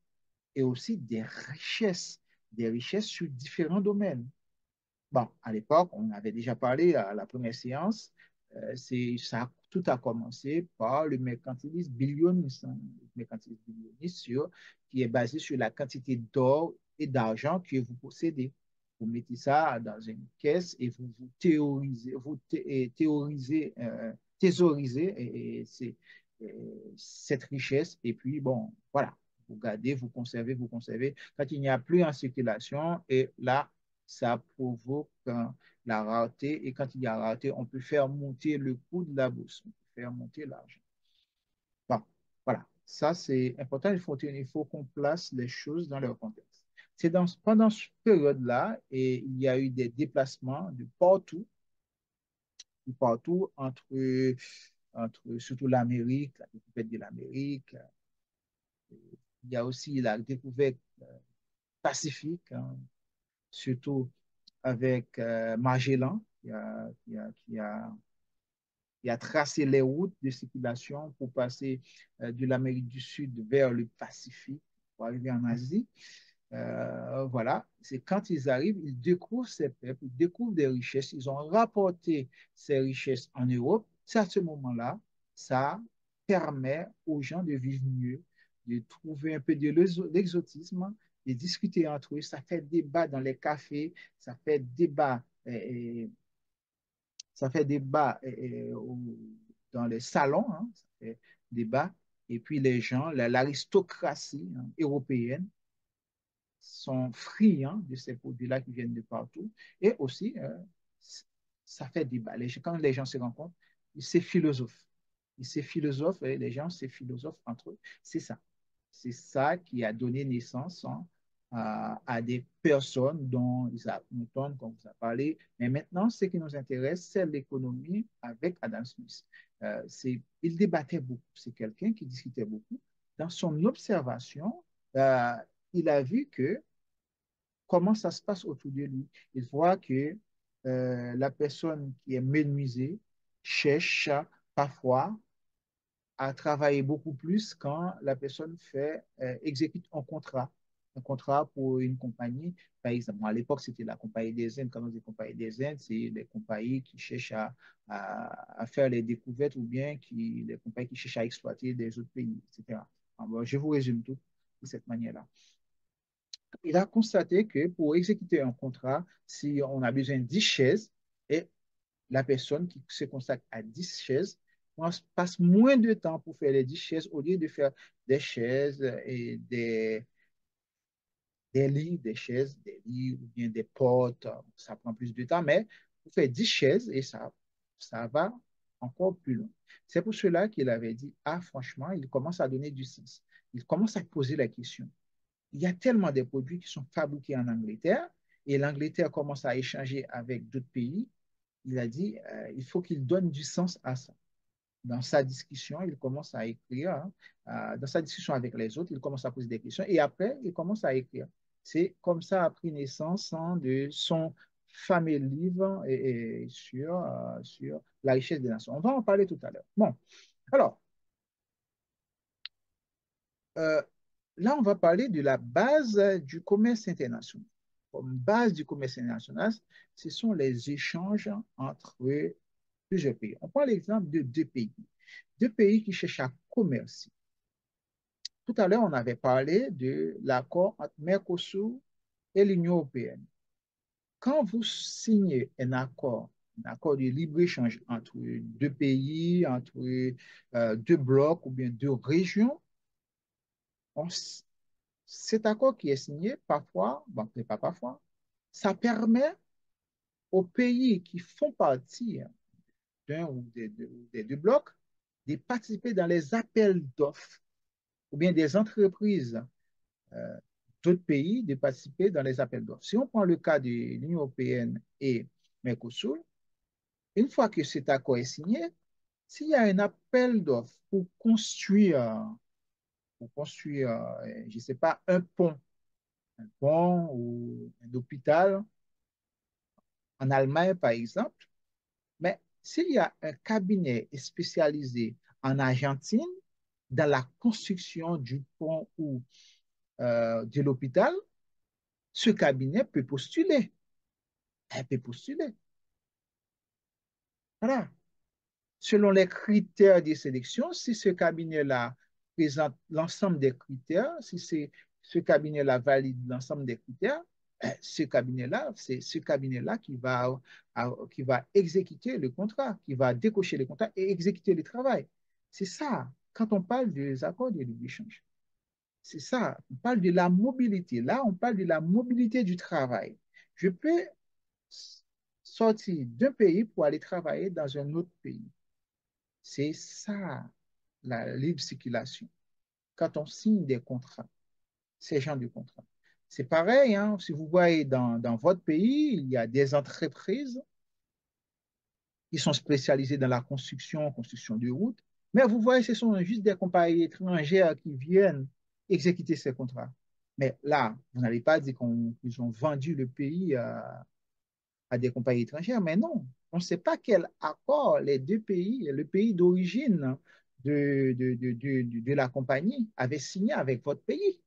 et aussi des richesses sur différents domaines. Bon, à l'époque, on avait déjà parlé à la première séance, tout a commencé par le mercantilisme billioniste, hein, le mercantilisme billioniste qui est basé sur la quantité d'or et d'argent que vous possédez. Vous mettez ça dans une caisse et vous théorisez, thésaurisez cette richesse. Et puis, bon, voilà, vous gardez, vous conservez. Quand il n'y a plus en circulation, et là, ça provoque la rareté. Et quand il y a rareté, on peut faire monter le coût de la bourse, on peut faire monter l'argent. Bon, voilà, ça c'est important. Il faut qu'on place les choses dans leur contexte. Pendant cette période-là, et il y a eu des déplacements de partout entre surtout l'Amérique, la découverte de l'Amérique. Il y a aussi la découverte pacifique, hein, surtout avec Magellan, qui a tracé les routes de circulation pour passer de l'Amérique du Sud vers le Pacifique, pour arriver en Asie. Voilà, c'est quand ils arrivent, ils découvrent ces peuples, ils découvrent des richesses, ils ont rapporté ces richesses en Europe. C'est à ce moment-là, ça permet aux gens de vivre mieux, de trouver un peu de l'exotisme, de discuter entre eux. Ça fait débat dans les cafés, ça fait débat dans les salons, hein, ça fait débat. Et puis les gens, l'aristocratie hein, européenne, sont friands de ces produits-là qui viennent de partout. Et aussi, ça fait débat. Quand les gens se rencontrent, c'est philosophe. C'est philosophe, et les gens, c'est philosophe entre eux. C'est ça. C'est ça qui a donné naissance hein, à des personnes dont Isaac Newton, comme vous avez parlé. Mais maintenant, ce qui nous intéresse, c'est l'économie avec Adam Smith. Il débattait beaucoup. C'est quelqu'un qui discutait beaucoup. Dans son observation, euh, il a vu que comment ça se passe autour de lui. Il voit que la personne qui est menuisée cherche parfois à travailler beaucoup plus quand la personne exécute un contrat pour une compagnie. Par exemple, à l'époque, c'était la Compagnie des Indes. Quand on dit Compagnie des Indes, c'est les compagnies qui cherchent à faire les découvertes ou bien les compagnies qui cherchent à exploiter des autres pays, etc. Alors, je vous résume tout de cette manière-là. Il a constaté que pour exécuter un contrat, si on a besoin de 10 chaises et la personne qui se consacre à 10 chaises passe moins de temps pour faire les 10 chaises au lieu de faire des chaises et des lits ou bien des portes. Ça prend plus de temps, mais vous faites 10 chaises et ça va encore plus loin. C'est pour cela qu'il avait dit, ah franchement, il commence à donner du sens. Il commence à poser la question. il y a tellement de produits qui sont fabriqués en Angleterre et l'Angleterre commence à échanger avec d'autres pays. Il a dit, il faut qu'il donne du sens à ça. Dans sa discussion, il commence à écrire, hein, dans sa discussion avec les autres, il commence à poser des questions et après, il commence à écrire. C'est comme ça a pris naissance hein, de son fameux livre sur la richesse des nations. On va en parler tout à l'heure. Bon, alors, euh, là, on va parler de la base du commerce international. Comme base du commerce international, ce sont les échanges entre plusieurs pays. On prend l'exemple de deux pays qui cherchent à commercer. Tout à l'heure, on avait parlé de l'accord entre Mercosur et l'Union européenne. Quand vous signez un accord de libre-échange entre deux pays, entre deux blocs ou bien deux régions, on, cet accord qui est signé, parfois, bon, pas parfois, ça permet aux pays qui font partie d'un ou des deux blocs de participer dans les appels d'offres ou bien des entreprises euh, d'autres pays de participer dans les appels d'offres. Si on prend le cas de l'Union européenne et Mercosur, une fois que cet accord est signé, s'il y a un appel d'offres pour construire je ne sais pas, un pont ou un hôpital en Allemagne, par exemple, mais s'il y a un cabinet spécialisé en Argentine dans la construction du pont ou de l'hôpital, ce cabinet peut postuler. Elle peut postuler. Voilà. Selon les critères de sélection, si ce cabinet-là présente l'ensemble des critères, si ce cabinet-là valide l'ensemble des critères, ce cabinet-là, c'est ce cabinet-là qui va exécuter le contrat, qui va décocher le contrat et exécuter le travail. C'est ça, quand on parle des accords de libre-échange. C'est ça, on parle de la mobilité. Là, on parle de la mobilité du travail. Je peux sortir d'un pays pour aller travailler dans un autre pays. C'est ça, la libre circulation. Quand on signe des contrats, ces gens de contrats. C'est pareil, hein, si vous voyez dans votre pays, il y a des entreprises qui sont spécialisées dans la construction de routes, mais vous voyez, ce sont juste des compagnies étrangères qui viennent exécuter ces contrats. Mais là, vous n'allez pas dire qu'ils ont vendu le pays à des compagnies étrangères, mais non, on ne sait pas quel accord les deux pays, le pays d'origine de la compagnie avait signé avec votre pays.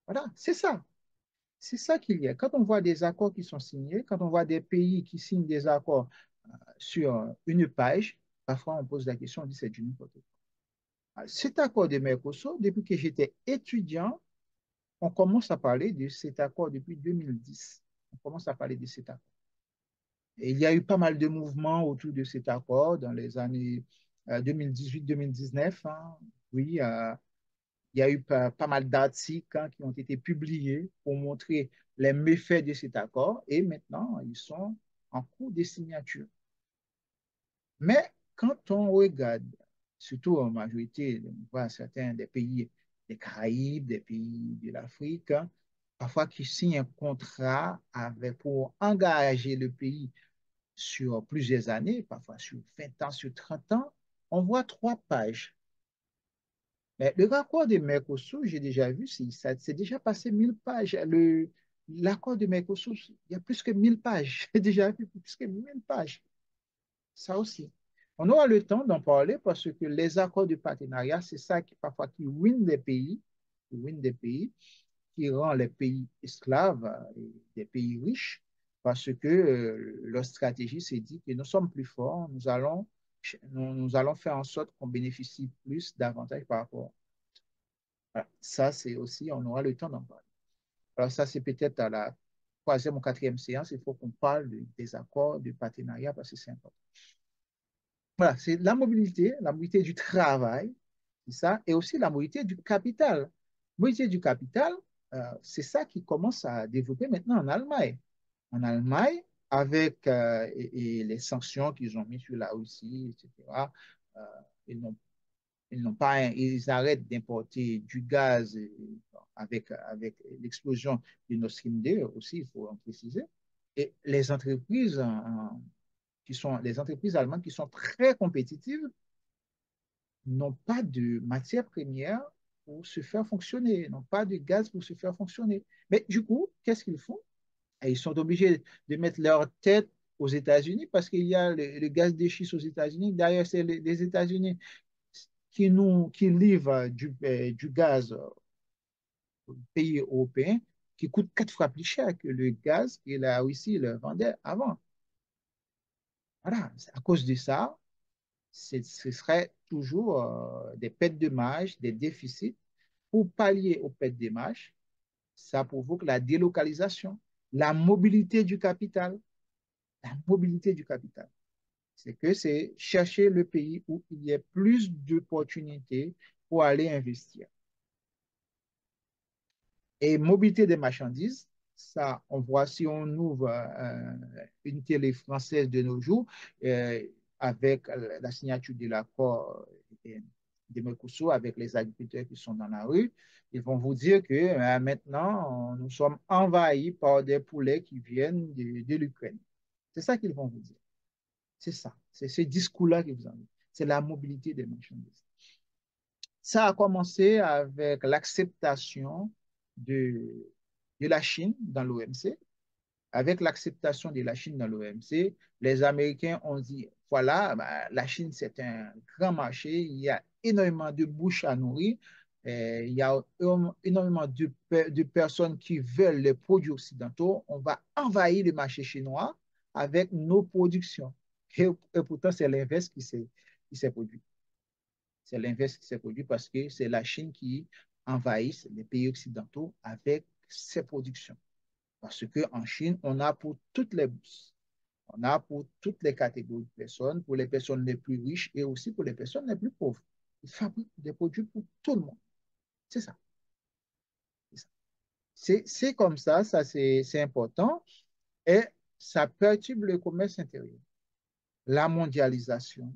Voilà, c'est ça. C'est ça qu'il y a. Quand on voit des accords qui sont signés, quand on voit des pays qui signent des accords sur une page, parfois on pose la question, on dit c'est du n'importe quoi. Cet accord de Mercosur, depuis que j'étais étudiant, on commence à parler de cet accord depuis 2010. On commence à parler de cet accord. Et il y a eu pas mal de mouvements autour de cet accord dans les années 2018-2019. Hein. Oui, il y a eu pas mal d'articles hein, qui ont été publiés pour montrer les méfaits de cet accord et maintenant, ils sont en cours de signature. Mais quand on regarde, surtout en majorité, on voit certains des pays des Caraïbes, des pays de l'Afrique, hein, parfois qui signent un contrat avec, pour engager le pays sur plusieurs années, parfois sur 20 ans, sur 30 ans, on voit 3 pages. Mais le raccord de Mercosur, j'ai déjà vu, c'est déjà passé 1000 pages. L'accord de Mercosur, il y a plus que 1000 pages. J'ai déjà vu plus que 1000 pages. Ça aussi. On aura le temps d'en parler parce que les accords de partenariat, c'est ça qui parfois qui ruine des pays, qui ruine des pays, qui rend les pays esclaves et des pays riches parce que leur stratégie s'est dit que nous sommes plus forts, nous allons faire en sorte qu'on bénéficie plus d'avantages par rapport. Voilà. Ça, c'est aussi, on aura le temps d'en parler. Alors ça, c'est peut-être à la troisième ou quatrième séance, il faut qu'on parle des accords de partenariat parce que c'est important. Voilà, c'est la mobilité du travail, c'est ça, et aussi la mobilité du capital. La mobilité du capital, c'est ça qui commence à développer maintenant en Allemagne. En Allemagne, avec et les sanctions qu'ils ont mises sur la Russie, etc., euh, ils n'ont Ils n'ont pas, ils arrêtent d'importer du gaz avec l'explosion du Nord Stream 2 aussi, il faut en préciser. Et les entreprises les entreprises allemandes qui sont très compétitives n'ont pas de matière première pour se faire fonctionner, n'ont pas de gaz pour se faire fonctionner. Mais du coup, qu'est-ce qu'ils font? Et ils sont obligés de mettre leur tête aux États-Unis parce qu'il y a le gaz de schiste aux États-Unis. D'ailleurs, c'est les États-Unis qui livrent du gaz aux pays européens qui coûte 4 fois plus cher que le gaz que la Russie le vendait avant. Voilà, à cause de ça, ce serait toujours des pertes de marge, des déficits. Pour pallier aux pertes de marge, ça provoque la délocalisation, la mobilité du capital. La mobilité du capital. C'est que c'est chercher le pays où il y a plus d'opportunités pour aller investir. Et mobilité des marchandises, ça, on voit si on ouvre une télé française de nos jours, euh, avec la signature de l'accord de Mercosur avec les agriculteurs qui sont dans la rue, ils vont vous dire que maintenant, nous sommes envahis par des poulets qui viennent de l'Ukraine. C'est ça qu'ils vont vous dire. C'est ça. C'est ce discours-là qui vous en dit. C'est la mobilité des marchandises. Ça a commencé avec l'acceptation de, de la Chine dans l'OMC. Avec l'acceptation de la Chine dans l'OMC, les Américains ont dit, voilà, bah, la Chine, c'est un grand marché, il y a énormément de bouches à nourrir, il y a énormément de personnes qui veulent les produits occidentaux, on va envahir le marché chinois avec nos productions. Et pourtant, c'est l'inverse qui s'est produit. C'est l'inverse qui s'est produit parce que c'est la Chine qui envahit les pays occidentaux avec ses productions. Parce qu'en Chine, on a pour toutes les bourses. On a pour toutes les catégories de personnes, pour les personnes les plus riches et aussi pour les personnes les plus pauvres. Ils fabriquent des produits pour tout le monde. C'est ça. C'est comme ça c'est important et ça perturbe le commerce intérieur. La mondialisation,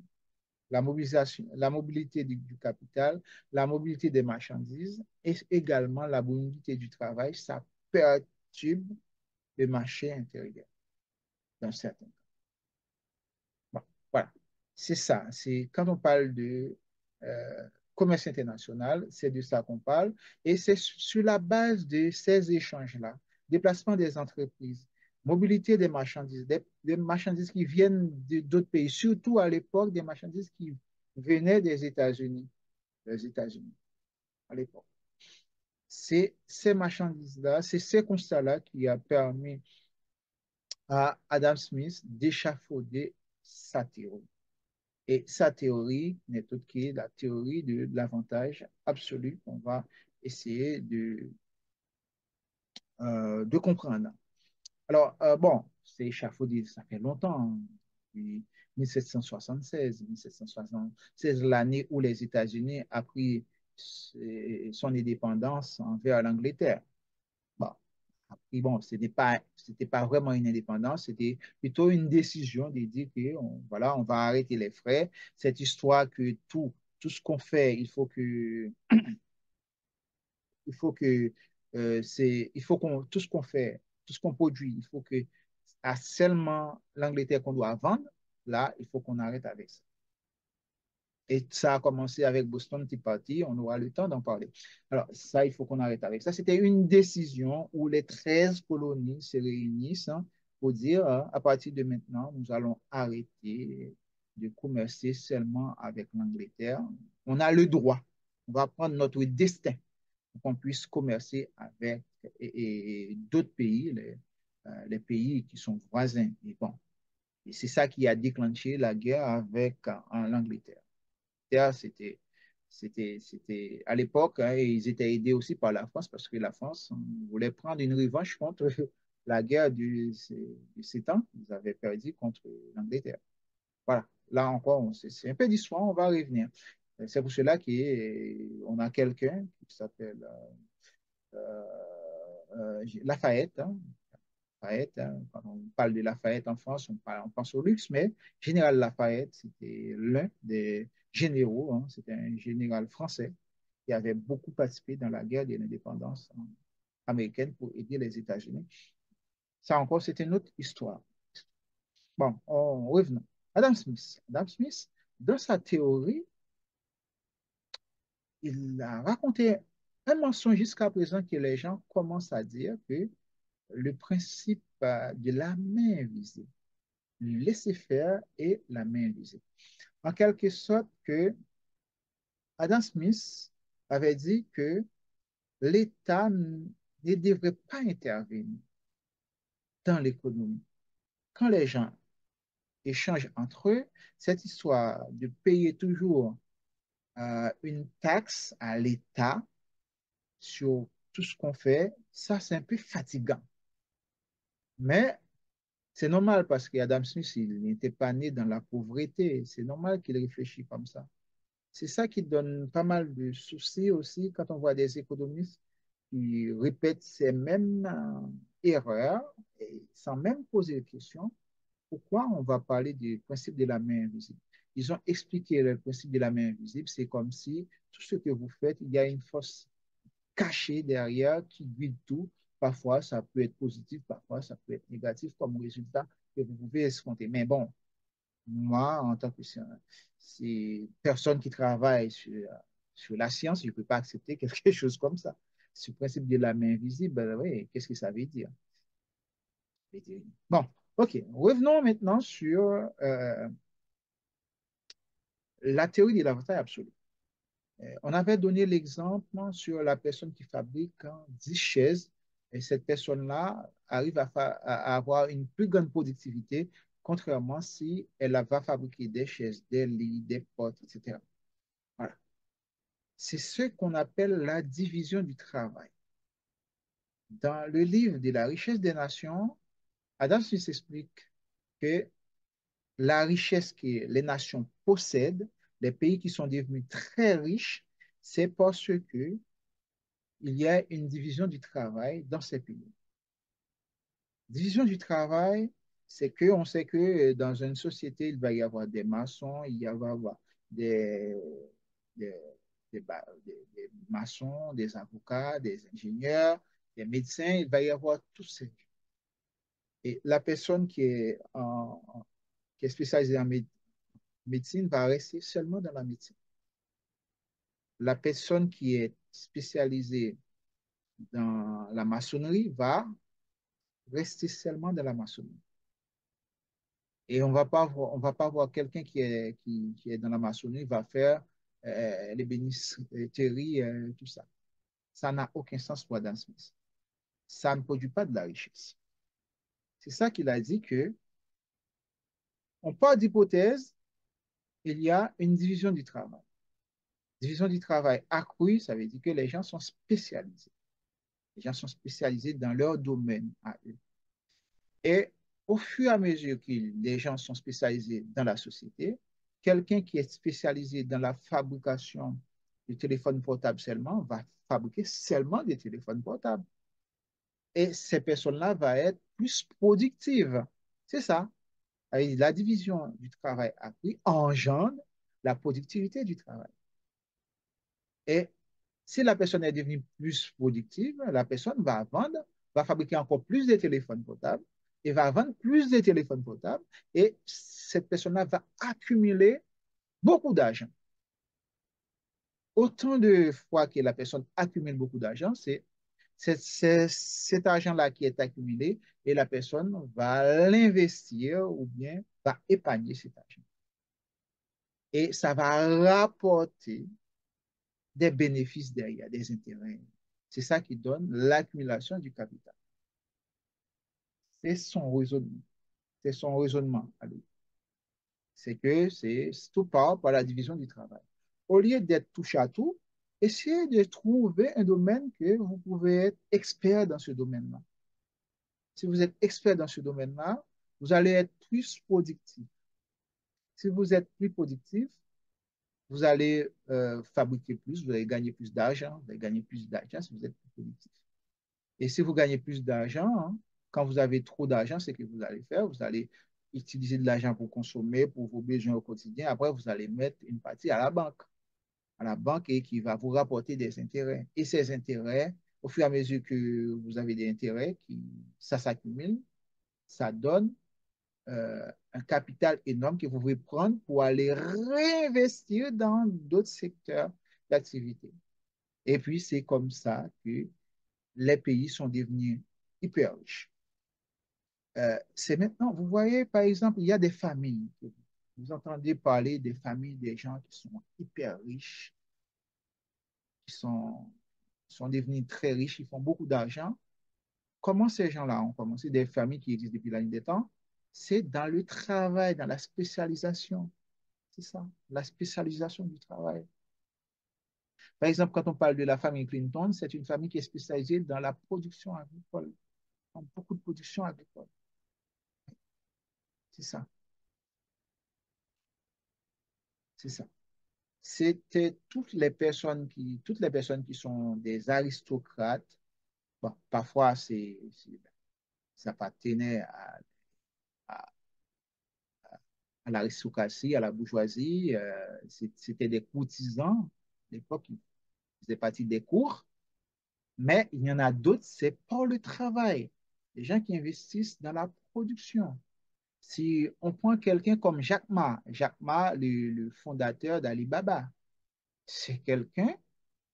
la mobilité du capital, la mobilité des marchandises et également la mobilité du travail, ça perturbe le marché intérieur dans certains cas. Bon, voilà, c'est ça. C'est quand on parle de commerce international, c'est de ça qu'on parle. Et c'est sur la base de ces échanges-là, déplacement des entreprises, mobilité des marchandises qui viennent d'autres pays, surtout à l'époque des marchandises qui venaient des États-Unis à l'époque. C'est ces marchandises-là, c'est ces constats-là qui a permis à Adam Smith d'échafauder sa théorie. Et sa théorie n'est autre que la théorie de l'avantage absolu qu'on va essayer de comprendre. Alors, bon, c'est échafaudé, ça fait longtemps, hein, depuis 1776, 1776, l'année où les États-Unis ont pris son indépendance envers l'Angleterre. Bon, et bon, c'était pas vraiment une indépendance, c'était plutôt une décision de dire que, voilà, on va arrêter les frais. Cette histoire que tout ce qu'on fait, il faut que, il faut qu'on, tout ce qu'on fait, tout ce qu'on produit, il faut que, à seulement l'Angleterre qu'on doit vendre, là, il faut qu'on arrête avec ça. Et ça a commencé avec Boston Tea Party, on aura le temps d'en parler. Alors, ça, il faut qu'on arrête avec ça. C'était une décision où les 13 colonies se réunissent, hein, pour dire, à partir de maintenant, nous allons arrêter de commercer seulement avec l'Angleterre. On a le droit. On va prendre notre destin pour qu'on puisse commercer avec d'autres pays, les pays qui sont voisins. Et bon, et c'est ça qui a déclenché la guerre avec l'Angleterre. C'était à l'époque, hein, ils étaient aidés aussi par la France parce que la France voulait prendre une revanche contre la guerre du 7 ans. Ils avaient perdu contre l'Angleterre. Voilà. Là encore, c'est un peu d'histoire, on va revenir. C'est pour cela qu'on a quelqu'un qui s'appelle Lafayette, hein, Lafayette. Hein. Quand on parle de Lafayette en France, on pense au luxe, mais Général Lafayette, c'était l'un des généraux, hein. C'était un général français qui avait beaucoup participé dans la guerre de l'indépendance américaine pour aider les États-Unis. Ça encore, c'est une autre histoire. Bon, revenons. Adam Smith. Adam Smith, dans sa théorie, il a raconté un mensonge jusqu'à présent que les gens commencent à dire que le principe de la main invisible, laisser faire et la main invisible. En quelque sorte que Adam Smith avait dit que l'État ne devrait pas intervenir dans l'économie. Quand les gens échangent entre eux, cette histoire de payer toujours une taxe à l'État sur tout ce qu'on fait, ça c'est un peu fatigant. Mais c'est normal parce qu'Adam Smith, il n'était pas né dans la pauvreté. C'est normal qu'il réfléchisse comme ça. C'est ça qui donne pas mal de soucis aussi quand on voit des économistes qui répètent ces mêmes erreurs et sans même poser de questions. Pourquoi on va parler du principe de la main invisible? Ils ont expliqué le principe de la main invisible. C'est comme si tout ce que vous faites, il y a une force cachée derrière qui guide tout. Parfois, ça peut être positif, parfois, ça peut être négatif comme résultat que vous pouvez escompter. Mais bon, moi, en tant que personne qui travaille sur la science, je ne peux pas accepter quelque chose comme ça. Ce principe de la main invisible, ben oui, qu'est-ce que ça veut dire? Bon, OK. Revenons maintenant sur la théorie de l'avantage absolu. On avait donné l'exemple sur la personne qui fabrique 10 chaises et cette personne-là arrive à avoir une plus grande productivité, contrairement si elle va fabriquer des chaises, des lits, des portes, etc. Voilà. C'est ce qu'on appelle la division du travail. Dans le livre de la richesse des nations, Adam Smith explique que la richesse que les nations possèdent, les pays qui sont devenus très riches, c'est parce que il y a une division du travail dans ces pays. Division du travail, c'est qu'on sait que dans une société, il va y avoir des maçons, il va y avoir des, des, des maçons, des avocats, des ingénieurs, des médecins, il va y avoir tous ces. Et la personne qui est spécialisée en médecine va rester seulement dans la médecine. La personne qui est spécialisée dans la maçonnerie va rester seulement dans la maçonnerie. Et on va pas voir quelqu'un qui est dans la maçonnerie va faire les bénisseries, tout ça. Ça n'a aucun sens pour Adam Smith. Ça ne produit pas de la richesse. C'est ça qu'il a dit que on part d'hypothèse, il y a une division du travail. Division du travail accrue, ça veut dire que les gens sont spécialisés. Les gens sont spécialisés dans leur domaine à eux. Et au fur et à mesure que les gens sont spécialisés dans la société, quelqu'un qui est spécialisé dans la fabrication de téléphones portables seulement va fabriquer seulement des téléphones portables. Et ces personnes-là vont être plus productives. C'est ça. La division du travail accru engendre la productivité du travail. Et si la personne est devenue plus productive, la personne va vendre, va fabriquer encore plus de téléphones portables et va vendre plus de téléphones portables et cette personne-là va accumuler beaucoup d'argent. Autant de fois que la personne accumule beaucoup d'argent, c'est cet argent-là qui est accumulé et la personne va l'investir ou bien va épargner cet argent. Et ça va rapporter des bénéfices derrière, des intérêts. C'est ça qui donne l'accumulation du capital. C'est son raisonnement. C'est son raisonnement à lui. C'est que c'est tout part par la division du travail. Au lieu d'être touche à tout, essayez de trouver un domaine que vous pouvez être expert dans ce domaine-là. Si vous êtes expert dans ce domaine-là, vous allez être plus productif. Si vous êtes plus productif, vous allez fabriquer plus, vous allez gagner plus d'argent, vous allez gagner plus d'argent si vous êtes plus productif. Et si vous gagnez plus d'argent, hein, Quand vous avez trop d'argent, c'est que vous allez faire, vous allez utiliser de l'argent pour consommer, pour vos besoins au quotidien. Après, vous allez mettre une partie à la banque et qui va vous rapporter des intérêts. Et ces intérêts, au fur et à mesure que vous avez des intérêts, ça s'accumule, ça donne un capital énorme que vous pouvez prendre pour aller réinvestir dans d'autres secteurs d'activité. Et puis, c'est comme ça que les pays sont devenus hyper riches. C'est maintenant, vous voyez, par exemple, il y a des familles. Vous entendez parler des familles des gens qui sont hyper riches, qui sont devenus très riches, ils font beaucoup d'argent. Comment ces gens-là ont commencé? Des familles qui existent depuis la nuit des temps. C'est dans le travail, dans la spécialisation. C'est ça, la spécialisation du travail. Par exemple, quand on parle de la famille Clinton, c'est une famille qui est spécialisée dans la production agricole, dans beaucoup de production agricole. C'est ça, c'est ça. C'était toutes les personnes qui sont des aristocrates. Bon, parfois, ça appartenait à, à l'aristocratie, à la bourgeoisie. C'était des courtisans. À l'époque, ils faisaient partie des cours. Mais il y en a d'autres, c'est par le travail. Les gens qui investissent dans la production. Si on prend quelqu'un comme Jack Ma, le fondateur d'Alibaba, c'est quelqu'un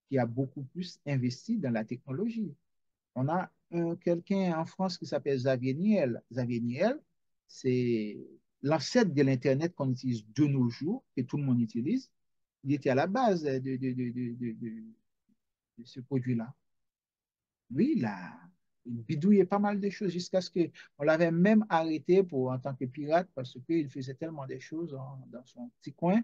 qui a beaucoup plus investi dans la technologie. On a quelqu'un en France qui s'appelle Xavier Niel. Xavier Niel, c'est l'ancêtre de l'Internet qu'on utilise de nos jours, que tout le monde utilise. Il était à la base de ce produit-là. Lui, il bidouillait pas mal de choses jusqu'à ce qu'on l'avait même arrêté en tant que pirate parce qu'il faisait tellement de choses dans son petit coin.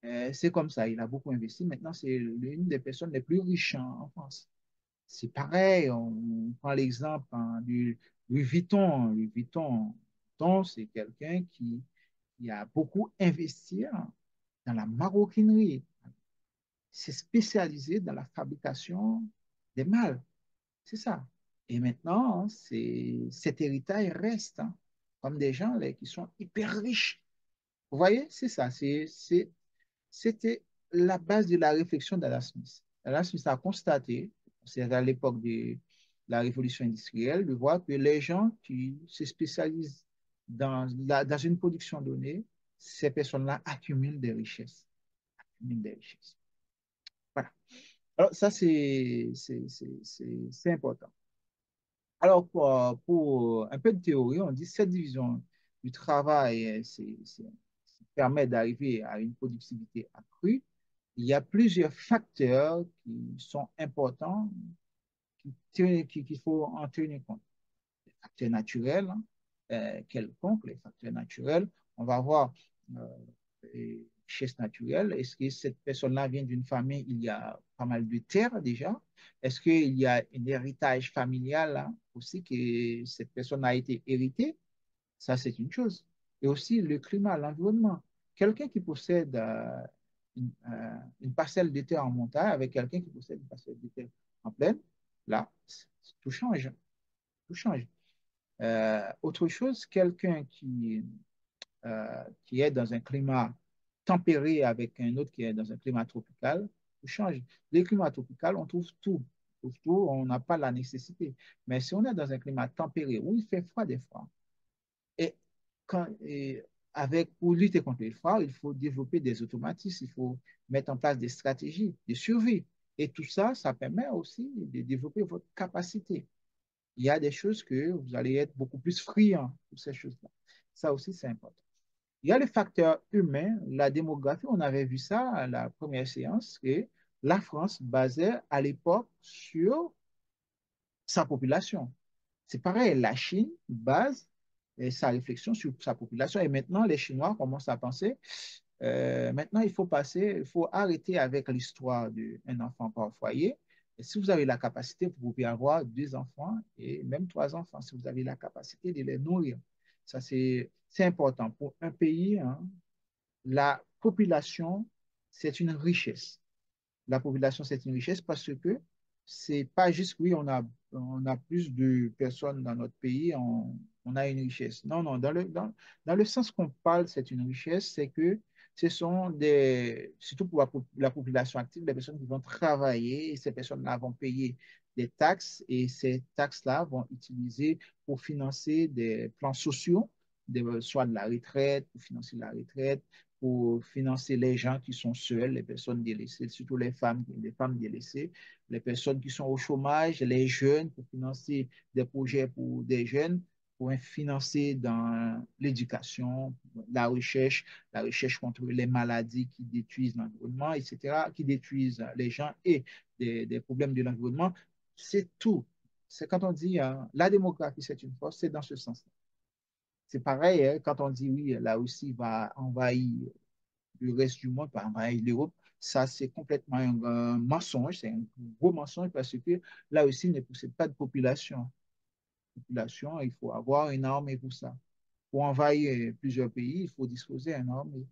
C'est comme ça, il a beaucoup investi. Maintenant, c'est l'une des personnes les plus riches en France. C'est pareil, on prend l'exemple du Louis Vuitton. Louis Vuitton, c'est quelqu'un qui a beaucoup investi dans la maroquinerie. C'est spécialisé dans la fabrication des malles. C'est ça. Et maintenant, cet héritage reste comme des gens là, qui sont hyper riches. Vous voyez, c'est ça. C'était la base de la réflexion d'Adam Smith. Adam Smith a constaté, c'est à l'époque de la révolution industrielle, de voir que les gens qui se spécialisent dans une production donnée, ces personnes-là accumulent des richesses. Accumulent des richesses. Voilà. Alors, ça, c'est important. Alors, pour un peu de théorie, on dit cette division du travail permet d'arriver à une productivité accrue. Il y a plusieurs facteurs qui sont importants, qu'il faut en tenir compte. Les facteurs naturels, quelconques, les facteurs naturels, on va voir euh, les richesses naturelles. Est-ce que cette personne-là vient d'une famille, il y a pas mal de terres déjà? Est-ce qu'il y a un héritage familial là, aussi que cette personne a été héritée? Ça, c'est une chose. Et aussi le climat, l'environnement. Quelqu'un qui possède une parcelle de terre en montagne avec quelqu'un qui possède une parcelle de terre en plaine, là, tout change. Tout change. Autre chose, quelqu'un qui est dans un climat tempéré avec un autre qui est dans un climat tropical, tout change. Les climats tropicaux, on trouve tout. On trouve tout, on n'a pas la nécessité. Mais si on est dans un climat tempéré où il fait froid des fois, et, pour lutter contre les froid, il faut développer des automatismes, il faut mettre en place des stratégies de survie. Et tout ça, ça permet aussi de développer votre capacité. Il y a des choses que vous allez être beaucoup plus friand pour ces choses-là. Ça aussi, c'est important. Il y a le facteur humain, la démographie. On avait vu ça à la première séance, que la France basait à l'époque sur sa population. C'est pareil, la Chine base sa réflexion sur sa population. Et maintenant, les Chinois commencent à penser, maintenant, il faut arrêter avec l'histoire d'un enfant par foyer. Et si vous avez la capacité, vous pouvez avoir deux enfants et même trois enfants, si vous avez la capacité de les nourrir. Ça, c'est important. Pour un pays, hein, la population, c'est une richesse. La population, c'est une richesse parce que c'est pas juste, oui, on a on a plus de personnes dans notre pays, on a une richesse. Non, non, dans le sens qu'on parle, c'est une richesse, c'est que ce sont des, surtout pour la population active, des personnes qui vont travailler et ces personnes-là vont payer des taxes et ces taxes-là vont utiliser pour financer des plans sociaux, soit de la retraite, pour financer la retraite, pour financer les gens qui sont seuls, les personnes délaissées, surtout les femmes délaissées, les personnes qui sont au chômage, les jeunes, pour financer des projets pour des jeunes, pour financer dans l'éducation, la recherche contre les maladies qui détruisent l'environnement, etc., qui détruisent les gens et des problèmes de l'environnement. C'est tout. C'est quand on dit la démographie, c'est une force, c'est dans ce sens-là. C'est pareil, hein, quand on dit oui, la Russie va envahir le reste du monde, par exemple l'Europe, ça c'est complètement un mensonge, c'est un gros mensonge parce que là aussi ne possède pas de population. Population, il faut avoir une armée pour ça. Pour envahir plusieurs pays, il faut disposer d'une armée.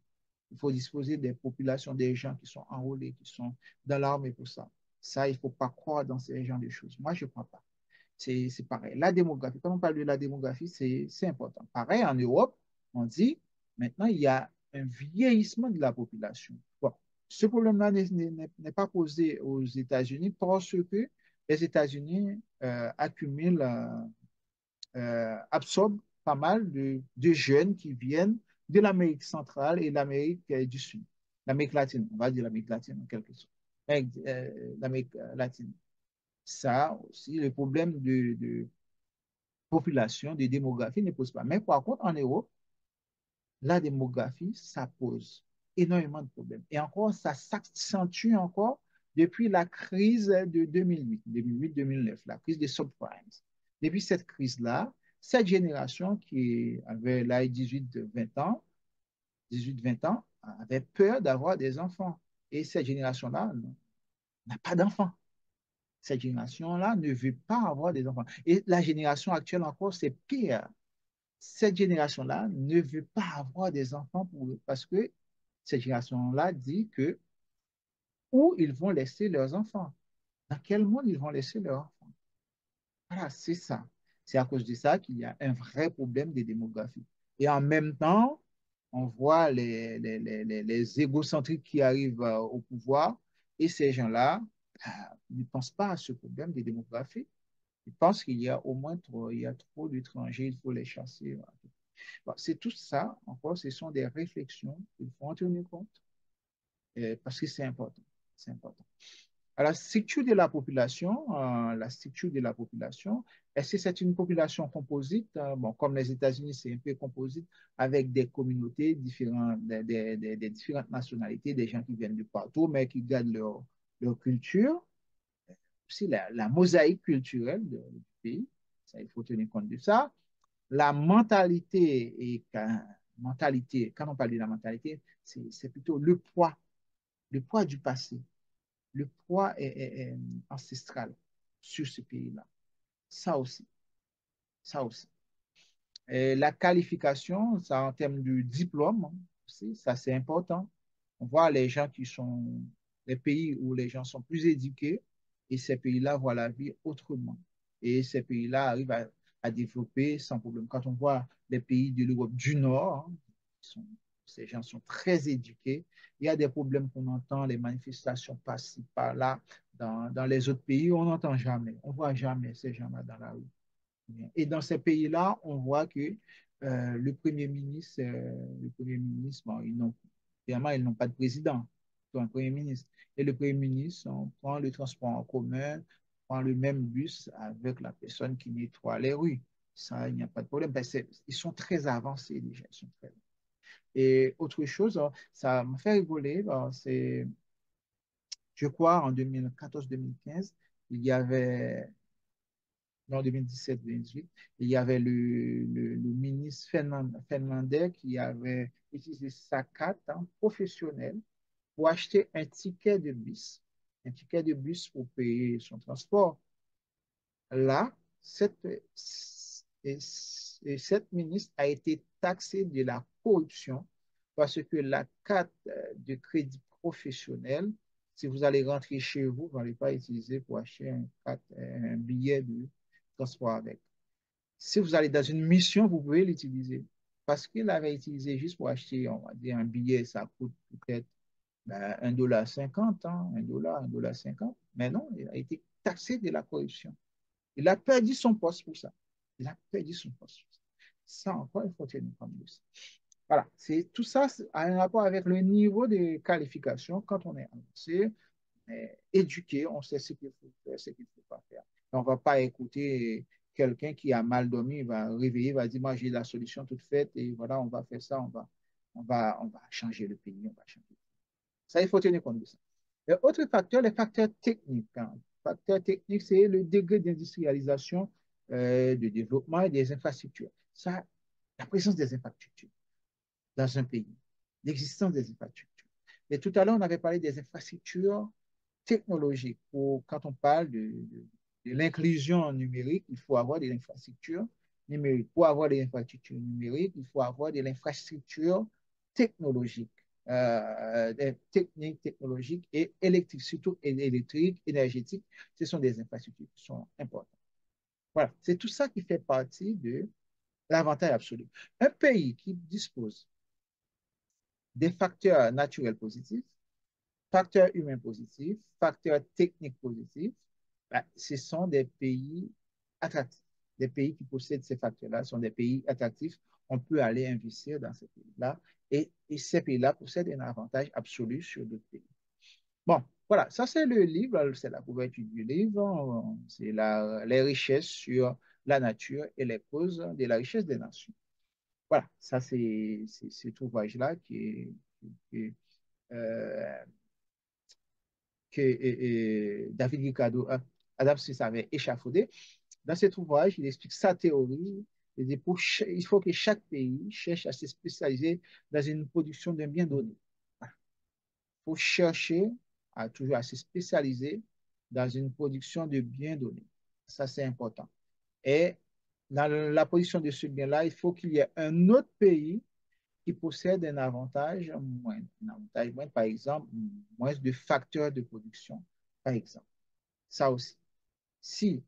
Il faut disposer des populations, des gens qui sont enrôlés, qui sont dans l'armée pour ça. Ça, il ne faut pas croire dans ces genres de choses. Moi, je ne crois pas. C'est pareil. La démographie, quand on parle de la démographie, c'est important. Pareil, en Europe, on dit, maintenant, il y a un vieillissement de la population. Bon, ce problème-là n'est pas posé aux États-Unis parce que les États-Unis accumulent, absorbent pas mal de jeunes qui viennent de l'Amérique centrale et de l'Amérique du Sud. L'Amérique latine, on va dire l'Amérique latine en quelque sorte. L'Amérique latine. Ça aussi, le problème de population, de démographie ne pose pas. Mais par contre, en Europe, la démographie, ça pose énormément de problèmes. Et encore, ça s'accentue encore depuis la crise de 2008-2009, la crise des subprimes. Depuis cette crise-là, cette génération qui avait l'âge 18-20 ans, 18-20 ans, avait peur d'avoir des enfants. Et cette génération-là n'a pas d'enfants. Cette génération-là ne veut pas avoir des enfants. Et la génération actuelle encore, c'est pire. Cette génération-là ne veut pas avoir des enfants parce que cette génération-là dit que où ils vont laisser leurs enfants, dans quel monde ils vont laisser leurs enfants. Voilà, c'est ça. C'est à cause de ça qu'il y a un vrai problème de démographie. Et en même temps, on voit les égocentriques qui arrivent au pouvoir et ces gens-là ne pensent pas à ce problème de démographie. Ils pensent qu'il y a au moins trop, il y a trop d'étrangers, il faut les chasser. Voilà. Bon, c'est tout ça, encore, ce sont des réflexions qu'il faut en tenir compte parce que c'est important. C'est important. À la structure de la population, est-ce que c'est une population composite? Bon, comme les États-Unis, c'est un peu composite avec des communautés différentes, des différentes nationalités, des gens qui viennent de partout, mais qui gardent leur culture. Aussi, la mosaïque culturelle du pays, ça, il faut tenir compte de ça. La mentalité, quand on parle de la mentalité, c'est plutôt le poids du passé. Le poids est ancestral sur ce pays-là. Ça aussi, ça aussi. Et la qualification, ça en termes de diplôme, hein, aussi, ça c'est important. On voit les gens qui sont, les pays où les gens sont plus éduqués et ces pays-là voient la vie autrement. Et ces pays-là arrivent à développer sans problème. Quand on voit les pays de l'Europe du Nord, hein, sont- ces gens sont très éduqués. Il y a des problèmes qu'on entend, les manifestations passent par-là. Dans les autres pays, on n'entend jamais. On ne voit jamais ces gens-là dans la rue. Et dans ces pays-là, on voit que le premier ministre, bon, évidemment, ils n'ont pas de président, ils ont un premier ministre. Et le premier ministre, on prend le transport en commun, on prend le même bus avec la personne qui nettoie les rues. Ça, il n'y a pas de problème. Ben, ils sont très avancés déjà. Et autre chose, ça me fait rigoler, c'est, je crois, en 2014-2015, il y avait en 2017-2018, il y avait le ministre Fernandez qui avait utilisé sa carte professionnelle pour acheter un ticket de bus pour payer son transport. Là, cette ministre a été taxée de la corruption parce que la carte de crédit professionnel Si vous allez rentrer chez vous, vous n'allez pas utiliser pour acheter un billet de transport avec. Si vous allez dans une mission, vous pouvez l'utiliser. Parce qu'il avait utilisé juste pour acheter, on va dire, un billet, ça coûte peut-être ben, 1,50 $, hein, 1 $, 1,50 $. Mais non, il a été taxé de la corruption. Il a perdu son poste pour ça. Il a perdu son poste. Ça encore, il faut tenir compte de ça. Voilà, tout ça a un rapport avec le niveau de qualification quand on est avancé, éduqué, on sait ce qu'il faut faire, ce qu'il ne faut pas faire. On ne va pas écouter quelqu'un qui a mal dormi, il va réveiller, va dire, moi j'ai la solution toute faite et voilà, on va faire ça, on va changer le pays, on va changer. Ça, il faut tenir compte de ça. Autre facteur, les facteurs techniques, hein. Facteurs techniques, c'est le degré d'industrialisation, de développement et des infrastructures. Ça, la présence des infrastructures dans un pays, l'existence des infrastructures. Et tout à l'heure, on avait parlé des infrastructures technologiques. Quand on parle de l'inclusion numérique, il faut avoir de l'infrastructure numérique. Pour avoir des infrastructures numériques, il faut avoir de l'infrastructure technologique, des techniques technologiques et électriques, surtout électriques, énergétiques. Ce sont des infrastructures qui sont importantes. Voilà, c'est tout ça qui fait partie de l'avantage absolu. Un pays qui dispose des facteurs naturels positifs, facteurs humains positifs, facteurs techniques positifs, ben, ce sont des pays attractifs. Les pays qui possèdent ces facteurs-là sont des pays attractifs. On peut aller investir dans ces pays-là et ces pays-là possèdent un avantage absolu sur d'autres pays. Bon, voilà, ça c'est le livre, c'est la couverture du livre, c'est les richesses sur la nature et les causes de la richesse des nations. Voilà, ça c'est cet ouvrage-là qui euh, que David Ricardo, Adam Smith avait échafaudé. Dans cet ouvrage, il explique sa théorie. Il faut que chaque pays cherche à se spécialiser dans une production d'un bien donné. Il faut chercher toujours à se spécialiser dans une production de biens donnés. Ça, c'est important. Et dans la production de ce bien-là, il faut qu'il y ait un autre pays qui possède un avantage moindre. Un avantage moindre, par exemple, moins de facteurs de production, par exemple. Ça aussi. Si,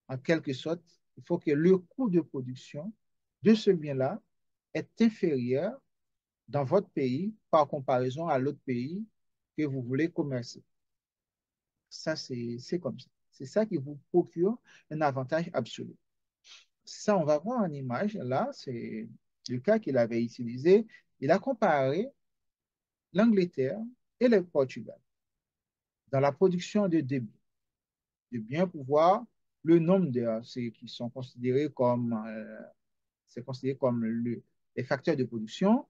en quelque sorte, il faut que le coût de production de ce bien-là est inférieur dans votre pays par comparaison à l'autre pays que vous voulez commercer. Ça, c'est comme ça. C'est ça qui vous procure un avantage absolu. Ça, on va voir en image. Là, c'est le cas qu'il avait utilisé. Il a comparé l'Angleterre et le Portugal dans la production de biens pour voir le nombre de ceux qui sont considérés comme, c'est considéré comme les facteurs de production.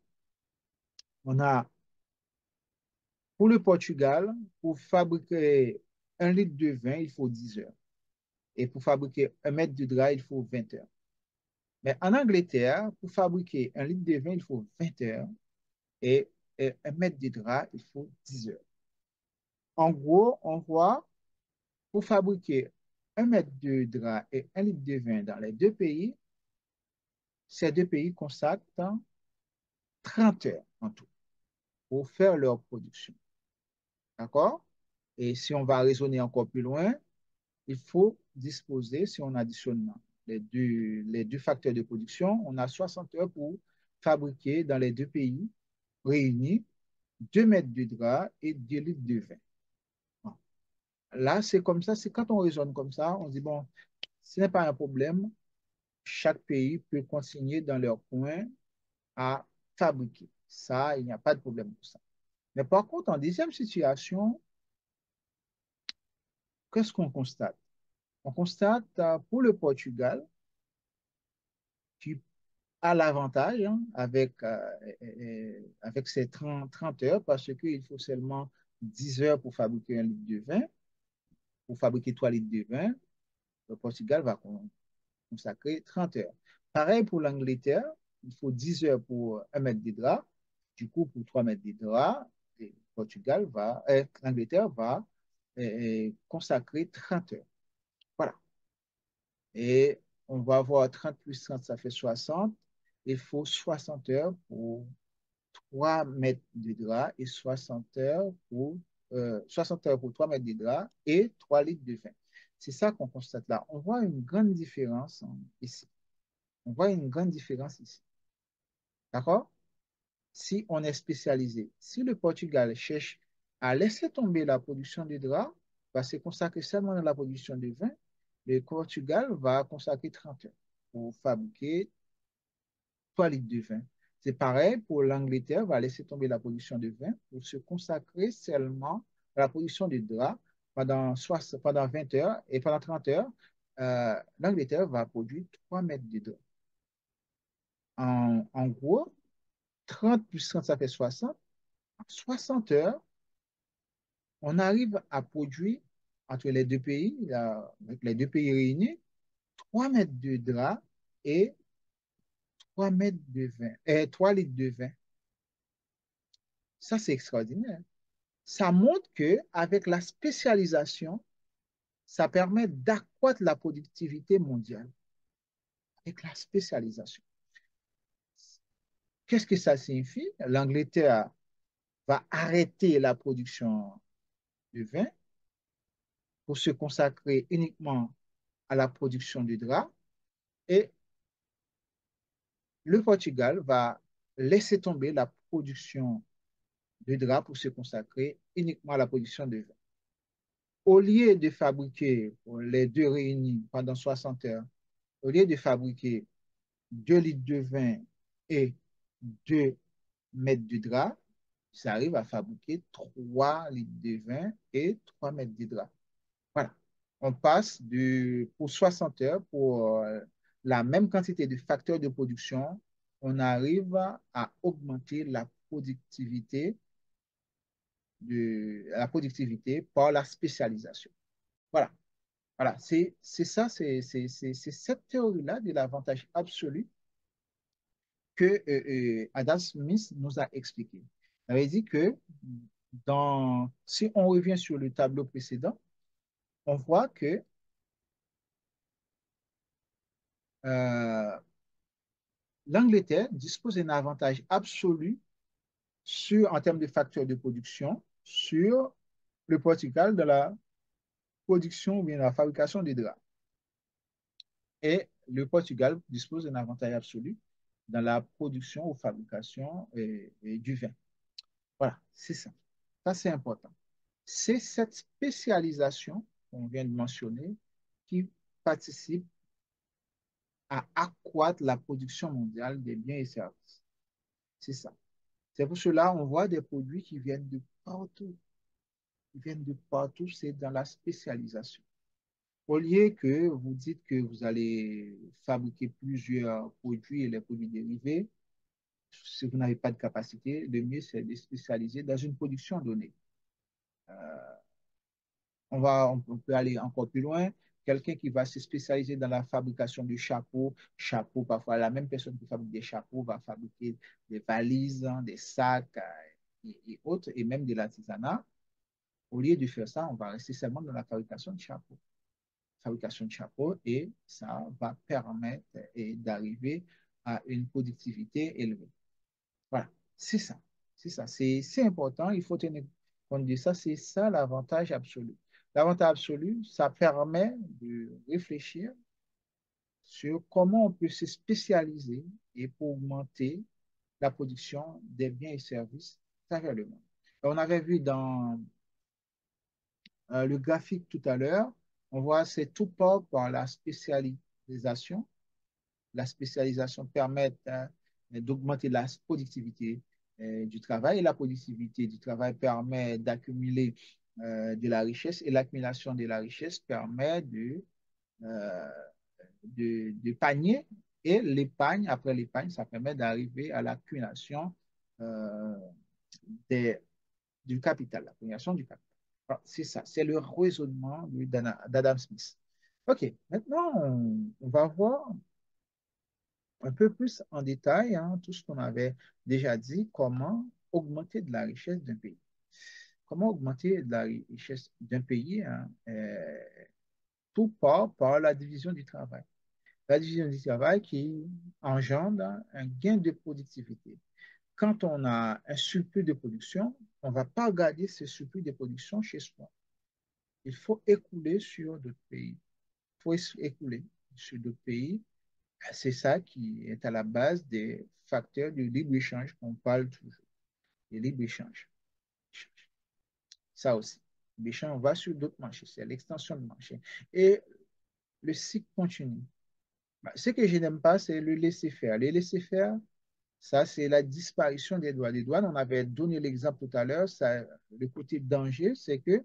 On a pour le Portugal, pour fabriquer 1 litre de vin, il faut 10 heures. Et pour fabriquer 1 mètre de drap, il faut 20 heures. Mais en Angleterre, pour fabriquer 1 litre de vin, il faut 20 heures. Et 1 mètre de drap, il faut 10 heures. En gros, on voit pour fabriquer 1 mètre de drap et 1 litre de vin dans les deux pays, ces deux pays consacrent 30 heures en tout pour faire leur production. D'accord? Et si on va raisonner encore plus loin, il faut disposer, si on additionne les deux facteurs de production, on a 60 heures pour fabriquer dans les deux pays réunis 2 mètres de drap et 2 litres de vin. Bon. Là, c'est comme ça, c'est quand on raisonne comme ça, on dit, bon, ce n'est pas un problème, chaque pays peut continuer dans leur coin à fabriquer. Ça, il n'y a pas de problème pour ça. Mais par contre, en deuxième situation, qu'est-ce qu'on constate? On constate pour le Portugal, qui a l'avantage avec ses 30 heures, parce qu'il faut seulement 10 heures pour fabriquer 1 litre de vin, pour fabriquer 3 litres de vin, le Portugal va consacrer 30 heures. Pareil pour l'Angleterre, il faut 10 heures pour 1 mètre de drap. Du coup, pour 3 mètres de drap, l'Angleterre va consacrer 30 heures. Voilà. Et on va avoir 30 plus 30, ça fait 60. Il faut 60 heures pour 3 mètres de drap et 60 heures pour 60 heures pour 3 mètres de drap et 3 litres de vin. C'est ça qu'on constate là. On voit une grande différence ici. On voit une grande différence ici. D'accord? Si on est spécialisé, si le Portugal cherche à laisser tomber la production de draps, va se consacrer seulement dans la production de vin, le Portugal va consacrer 30 heures pour fabriquer 3 litres de vin. C'est pareil pour l'Angleterre, va laisser tomber la production de vin pour se consacrer seulement à la production de draps pendant 20 heures et pendant 30 heures, l'Angleterre va produire 3 mètres de draps. En gros, 30 plus 30, ça fait 60. En 60 heures, on arrive à produire entre les deux pays, avec les deux pays réunis, 3 mètres de drap et 3 mètres de vin, et 3 litres de vin. Ça, c'est extraordinaire. Ça montre qu'avec la spécialisation, ça permet d'accroître la productivité mondiale. Avec la spécialisation. Qu'est-ce que ça signifie? L'Angleterre va arrêter la production de vin pour se consacrer uniquement à la production du drap et le Portugal va laisser tomber la production de drap pour se consacrer uniquement à la production de vin. Au lieu de fabriquer les deux réunis pendant 60 heures, au lieu de fabriquer 2 litres de vin et 2 mètres de drap, ça arrive à fabriquer 3 litres de vin et 3 mètres de drap. Voilà. On passe pour 60 heures, pour la même quantité de facteurs de production, on arrive à augmenter la productivité par la spécialisation. Voilà. Voilà. C'est ça, c'est cette théorie-là de l'avantage absolu que Adam Smith nous a expliqué. Il avait dit que si on revient sur le tableau précédent, on voit que euh, l'Angleterre dispose d'un avantage absolu en termes de facteurs de production sur le Portugal de la production ou bien de la fabrication des draps. Et le Portugal dispose d'un avantage absolu dans la production ou fabrication et du vin. Voilà, c'est ça. Ça, c'est important. C'est cette spécialisation qu'on vient de mentionner qui participe à accroître la production mondiale des biens et services. C'est ça. C'est pour cela qu'on voit des produits qui viennent de partout. Ils viennent de partout, c'est dans la spécialisation. Au lieu que vous dites que vous allez fabriquer plusieurs produits et les produits dérivés, si vous n'avez pas de capacité, le mieux c'est de spécialiser dans une production donnée. On peut aller encore plus loin. Quelqu'un qui va se spécialiser dans la fabrication de chapeaux, parfois la même personne qui fabrique des chapeaux va fabriquer des valises, hein, des sacs et autres, et même de l'artisanat. Au lieu de faire ça, on va rester seulement dans la fabrication de chapeaux, et ça va permettre d'arriver à une productivité élevée. Voilà, c'est ça. C'est ça. C'est important. Il faut tenir compte de ça. C'est ça l'avantage absolu. L'avantage absolu, ça permet de réfléchir sur comment on peut se spécialiser et pour augmenter la production des biens et services à travers le monde. On avait vu dans le graphique tout à l'heure, on voit c'est tout part par la spécialisation. La spécialisation permet d'augmenter la productivité du travail, et la productivité du travail permet d'accumuler de la richesse, et l'accumulation de la richesse permet euh, de panier, et l'épargne, après l'épargne, ça permet d'arriver à l'accumulation euh, des- du capital, l'accumulation du capital. Alors, c'est ça, c'est le raisonnement d'Adam Smith. OK, maintenant, on va voir un peu plus en détail, hein, tout ce qu'on avait déjà dit, comment augmenter de la richesse d'un pays. Comment augmenter de la richesse d'un pays, hein, tout part par la division du travail. La division du travail qui engendre un gain de productivité. Quand on a un surplus de production, on ne va pas garder ce surplus de production chez soi. Il faut écouler sur d'autres pays. Il faut écouler sur d'autres pays. C'est ça qui est à la base des facteurs du libre-échange qu'on parle toujours. Le libre-échange. Ça aussi. Le libre-échange, on va sur d'autres marchés. C'est l'extension du marché. Et le cycle continue. Bah, ce que je n'aime pas, c'est le laisser-faire. Le laisser-faire, ça, c'est la disparition des droits. Les douanes, on avait donné l'exemple tout à l'heure, le côté danger, c'est que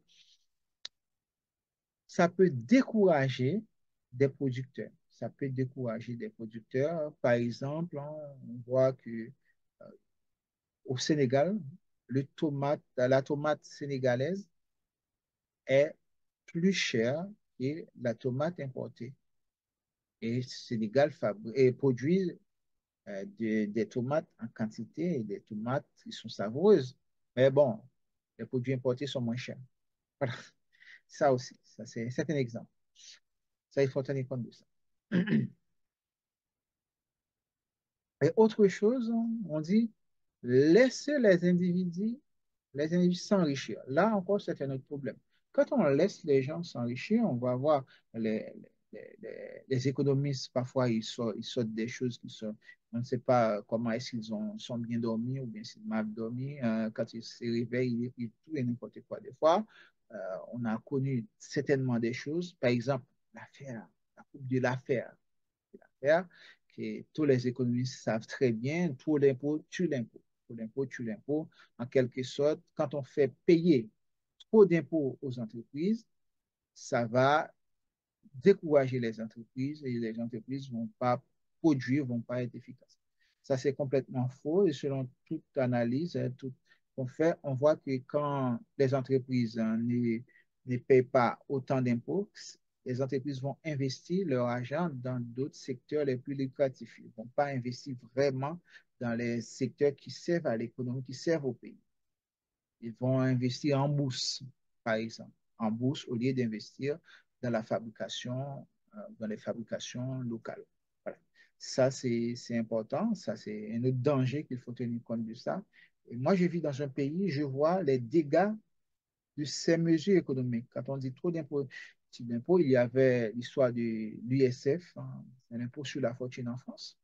ça peut décourager des producteurs. Ça peut décourager des producteurs. Par exemple, on voit que au Sénégal, la tomate sénégalaise est plus chère que la tomate importée. Et Sénégal produit des tomates en quantité et des tomates qui sont savoureuses. Mais bon, les produits importés sont moins chers. Voilà. Ça aussi, ça c'est un exemple. Ça, il faut tenir compte de ça. Et autre chose, on dit, laisser les individus s'enrichir. Là encore, c'est un autre problème. Quand on laisse les gens s'enrichir, on va voir les, les économistes, parfois, ils sortent des choses qui sont, on ne sait pas comment est-ce qu'ils sont bien dormis ou bien s'ils mal dormi. Quand ils se réveillent, ils écrivent tout et n'importe quoi. Des fois, euh, on a connu certainement des choses, par exemple, l'affaire, la coupe de l'affaire faire, que tous les économistes savent très bien, tout l'impôt tue l'impôt. Tout l'impôt tue l'impôt. En quelque sorte, quand on fait payer trop d'impôts aux entreprises, ça va décourager les entreprises et les entreprises ne vont pas produire, ne vont pas être efficaces. Ça, c'est complètement faux et selon toute analyse, tout qu'on fait, on voit que quand les entreprises ne payent pas autant d'impôts, les entreprises vont investir leur argent dans d'autres secteurs les plus lucratifs. Ils ne vont pas investir vraiment dans les secteurs qui servent à l'économie, qui servent au pays. Ils vont investir en bourse, par exemple, en bourse au lieu d'investir dans la fabrication, dans les fabrications locales. Voilà. Ça, c'est important. Ça, c'est un autre danger qu'il faut tenir compte de ça. Et moi, je vis dans un pays, je vois les dégâts de ces mesures économiques. Quand on dit trop d'impôts, il y avait l'histoire de l'USF, hein, c'est l'impôt sur la fortune en France.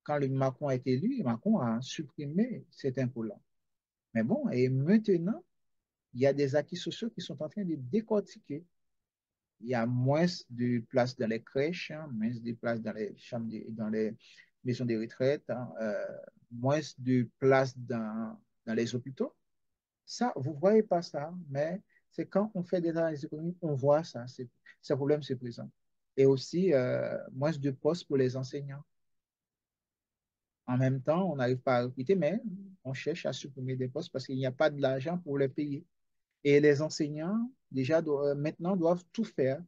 Quand le Macron a été élu, Macron a supprimé cet impôt-là. Mais bon, et maintenant, il y a des acquis sociaux qui sont en train de décortiquer. Il y a moins de places dans les crèches, hein, moins de places dans les chambres, dans les maisons de retraite, hein, moins de places dans les hôpitaux. Ça, vous ne voyez pas ça, mais c'est quand on fait des analyses économiques, on voit ça. Ce problème se présente. Et aussi, moins de postes pour les enseignants. En même temps, on n'arrive pas à recruter, mais on cherche à supprimer des postes parce qu'il n'y a pas de l'argent pour les payer. Et les enseignants, déjà, maintenant, doivent tout faire.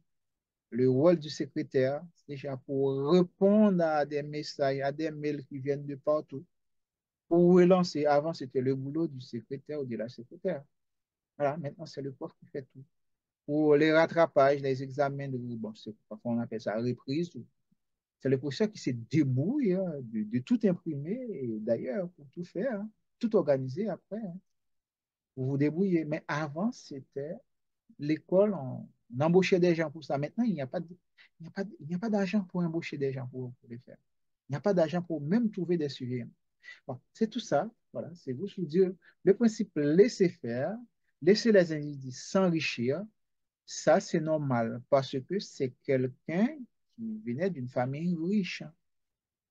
Le rôle du secrétaire, déjà pour répondre à des messages, à des mails qui viennent de partout, pour relancer. Avant, c'était le boulot du secrétaire ou de la secrétaire. Voilà, maintenant, c'est le prof qui fait tout. Pour les rattrapages, les examens, bon, parfois on appelle ça reprise. C'est le professeur qui se débrouille hein, de tout imprimer et d'ailleurs, pour tout faire, hein, tout organiser après. Hein, pour vous débrouiller. Mais avant, c'était l'école, on embauchait des gens pour ça. Maintenant, il n'y a pas d'argent pour embaucher des gens pour les faire. Il n'y a pas d'argent pour même trouver des surveillants. Bon, c'est tout ça. Voilà, c'est vous je vous dire. Le principe, laisser faire, laisser les individus s'enrichir, ça, c'est normal parce que c'est quelqu'un qui venait d'une famille riche.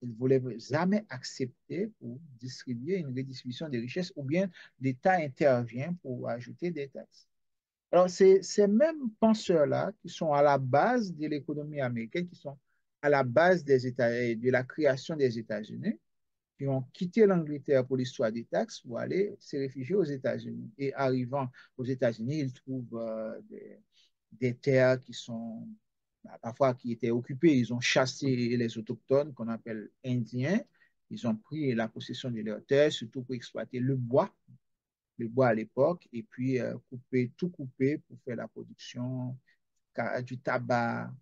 Il ne voulait jamais accepter pour distribuer une redistribution des richesses ou bien l'État intervient pour ajouter des taxes. Alors, c'est ces mêmes penseurs-là qui sont à la base de l'économie américaine, qui sont à la base des États, de la création des États-Unis, qui ont quitté l'Angleterre pour l'histoire des taxes pour aller se réfugier aux États-Unis. Et arrivant aux États-Unis, ils trouvent des terres qui sont parfois qui étaient occupées. Ils ont chassé les autochtones qu'on appelle indiens. Ils ont pris la possession de leurs terres, surtout pour exploiter le bois à l'époque, et puis tout couper pour faire la production du tabac,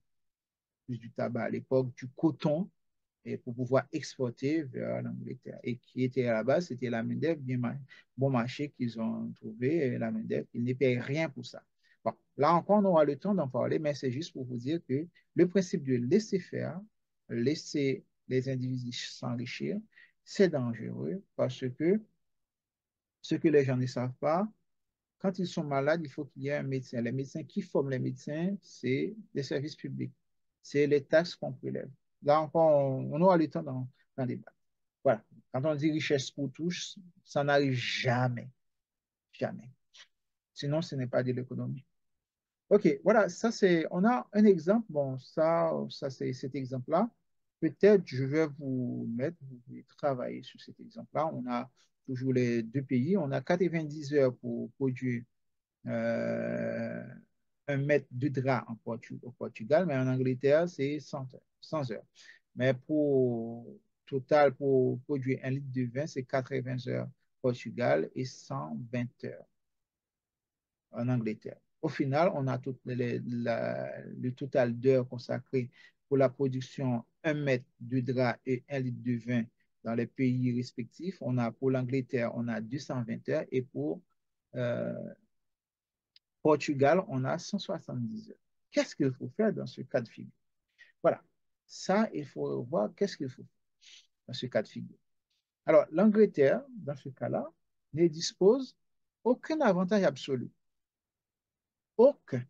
plus du tabac à l'époque, du coton, et pour pouvoir exporter vers l'Angleterre. Et qui était à la base, c'était la main-d'œuvre bon marché qu'ils ont trouvé, la main-d'œuvre. Ils ne paient rien pour ça. Bon, là encore, on aura le temps d'en parler, mais c'est juste pour vous dire que le principe de laisser faire, laisser les individus s'enrichir, c'est dangereux parce que ce que les gens ne savent pas, quand ils sont malades, il faut qu'il y ait un médecin. Les médecins qui forment les médecins, c'est des services publics. C'est les taxes qu'on prélève. Là encore, on aura le temps d'en débattre. Voilà. Quand on dit richesse pour tous, ça n'arrive jamais. Jamais. Sinon, ce n'est pas de l'économie. OK, voilà, ça c'est, on a un exemple. Bon, ça c'est cet exemple-là. Peut-être je vais vous mettre, vous pouvez travailler sur cet exemple-là. On a toujours les deux pays. On a 90 heures pour produire euh, un mètre de drap au Portugal, mais en Angleterre, c'est 100 heures. Mais total, pour produire un litre de vin, c'est 80 heures au Portugal et 120 heures en Angleterre. Au final, on a le total d'heures consacrées pour la production un mètre de drap et un litre de vin dans les pays respectifs. On a pour l'Angleterre, on a 220 heures et pour euh, Portugal, on a 170 heures. Qu'est-ce qu'il faut faire dans ce cas de figure? Voilà. Ça, il faut voir qu'est-ce qu'il faut faire dans ce cas de figure. Alors, l'Angleterre, dans ce cas-là, ne dispose aucun avantage absolu. Aucun.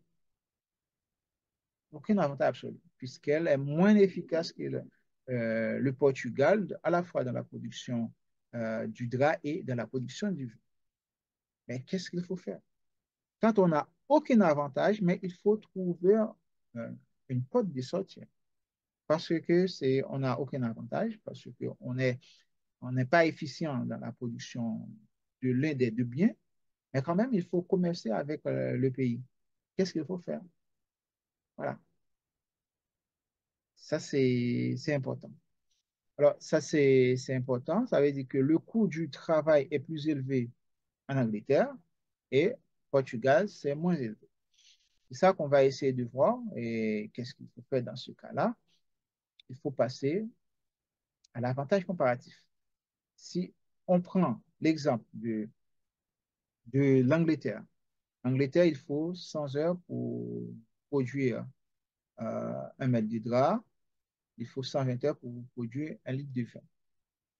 Aucun avantage absolu, puisqu'elle est moins efficace que le Portugal, à la fois dans la production du drap et dans la production du vin. Mais qu'est-ce qu'il faut faire? Quand on n'a aucun avantage, mais il faut trouver euh, une porte de sortie. Parce que on n'a aucun avantage, parce on n'est pas efficient dans la production de l'un des deux biens, mais quand même, il faut commercer avec le pays. Qu'est-ce qu'il faut faire? Voilà. Ça, c'est important. Alors, ça, c'est important. Ça veut dire que le coût du travail est plus élevé en Angleterre et Portugal, c'est moins élevé. C'est ça qu'on va essayer de voir. Et qu'est-ce qu'il faut faire dans ce cas-là? Il faut passer à l'avantage comparatif. Si on prend l'exemple de l'Angleterre, l'Angleterre, il faut 100 heures pour produire un mètre de drap, il faut 120 heures pour produire un litre de vin.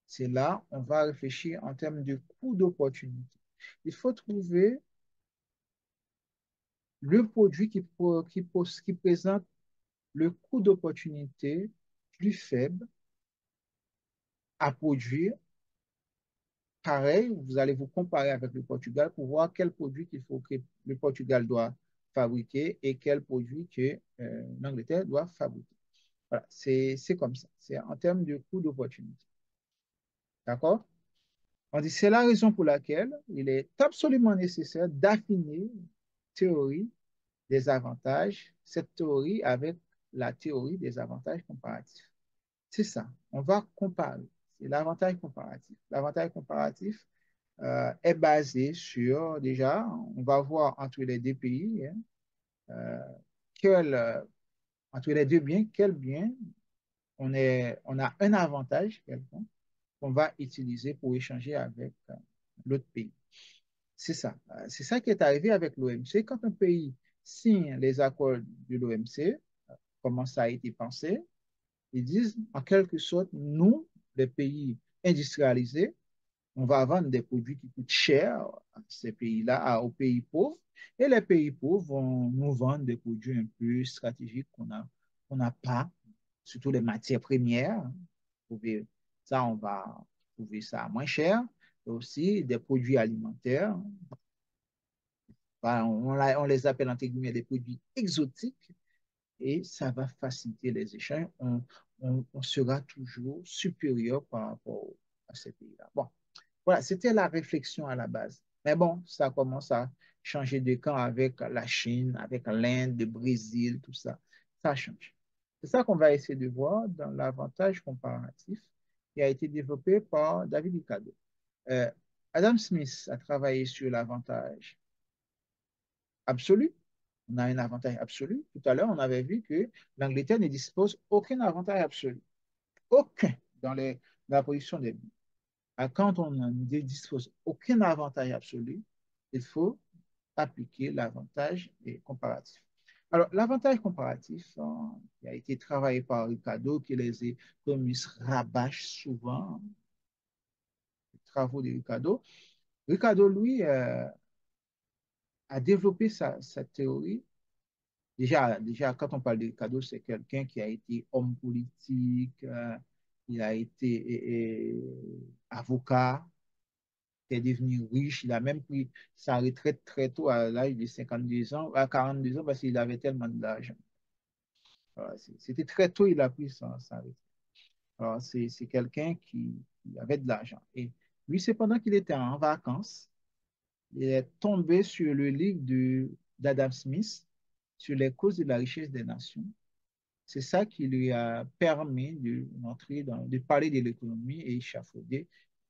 C'est là, on va réfléchir en termes de coût d'opportunité. Il faut trouver le produit qui présente le coût d'opportunité plus faible à produire. Pareil, vous allez vous comparer avec le Portugal pour voir quel produit qu'il faut que le Portugal doit fabriquer et quel produit que l'Angleterre doit fabriquer. Voilà, c'est comme ça. C'est en termes de coût d'opportunité. D'accord? On dit c'est la raison pour laquelle il est absolument nécessaire d'affiner théorie des avantages, cette théorie avec la théorie des avantages comparatifs. C'est ça. On va comparer. C'est l'avantage comparatif. L'avantage comparatif est basé sur, déjà, on va voir entre les deux pays, hein, euh, quel, euh, entre les deux biens, quel bien on a un avantage quelconque qu'on va utiliser pour échanger avec l'autre pays. C'est ça. C'est ça qui est arrivé avec l'OMC. Quand un pays signe les accords de l'OMC, comment ça a été pensé, ils disent en quelque sorte, nous, les pays industrialisés, on va vendre des produits qui coûtent cher à ces pays-là, aux pays pauvres, et les pays pauvres vont nous vendre des produits un peu stratégiques qu'on n'a pas, surtout les matières premières. Ça, on va trouver ça moins cher. Et aussi des produits alimentaires. On les appelle entre guillemets des produits exotiques et ça va faciliter les échanges. On sera toujours supérieur par rapport à ces pays-là. Bon, voilà, c'était la réflexion à la base. Mais bon, ça commence à changer de camp avec la Chine, avec l'Inde, le Brésil, tout ça. Ça change. C'est ça qu'on va essayer de voir dans l'avantage comparatif qui a été développé par David Ricardo. Euh, Adam Smith a travaillé sur l'avantage absolu. On a un avantage absolu. Tout à l'heure, on avait vu que l'Angleterre ne dispose aucun avantage absolu. aucun dans dans la production des biens. Quand on ne dispose aucun avantage absolu, il faut appliquer l'avantage comparatif. Alors, l'avantage comparatif, hein, qui a été travaillé par Ricardo, que les économistes rabâchent souvent, les travaux de Ricardo. Ricardo, lui, a développé sa théorie. Déjà, quand on parle de Ricardo, c'est quelqu'un qui a été homme politique, il a été avocat, qui est devenu riche. Il a même pris sa retraite très tôt, à l'âge de 52 ans, à 42 ans, parce qu'il avait tellement d'argent. Voilà, c'était très tôt, il a pris sa retraite. Alors, c'est quelqu'un qui avait de l'argent. Et lui, c'est pendant qu'il était en vacances, il est tombé sur le livre d'Adam Smith sur les causes de la richesse des nations. C'est ça qui lui a permis de parler de l'économie et échafauder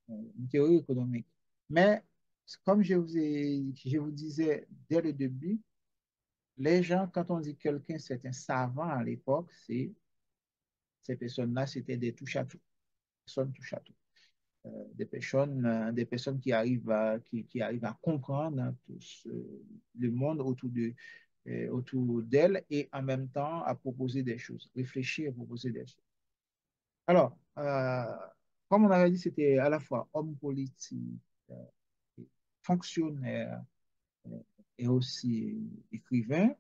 une théorie économique. Mais comme je vous disais dès le début, les gens, quand on dit quelqu'un, c'est un savant à l'époque, ces personnes-là, c'était des touche-à-tout, personnes touche-à-tout. Des personnes qui arrivent à comprendre, hein, le monde autour d'elles et en même temps à proposer des choses, réfléchir et proposer des choses. Alors, comme on avait dit, c'était à la fois homme politique, euh, fonctionnaire euh, et aussi écrivain.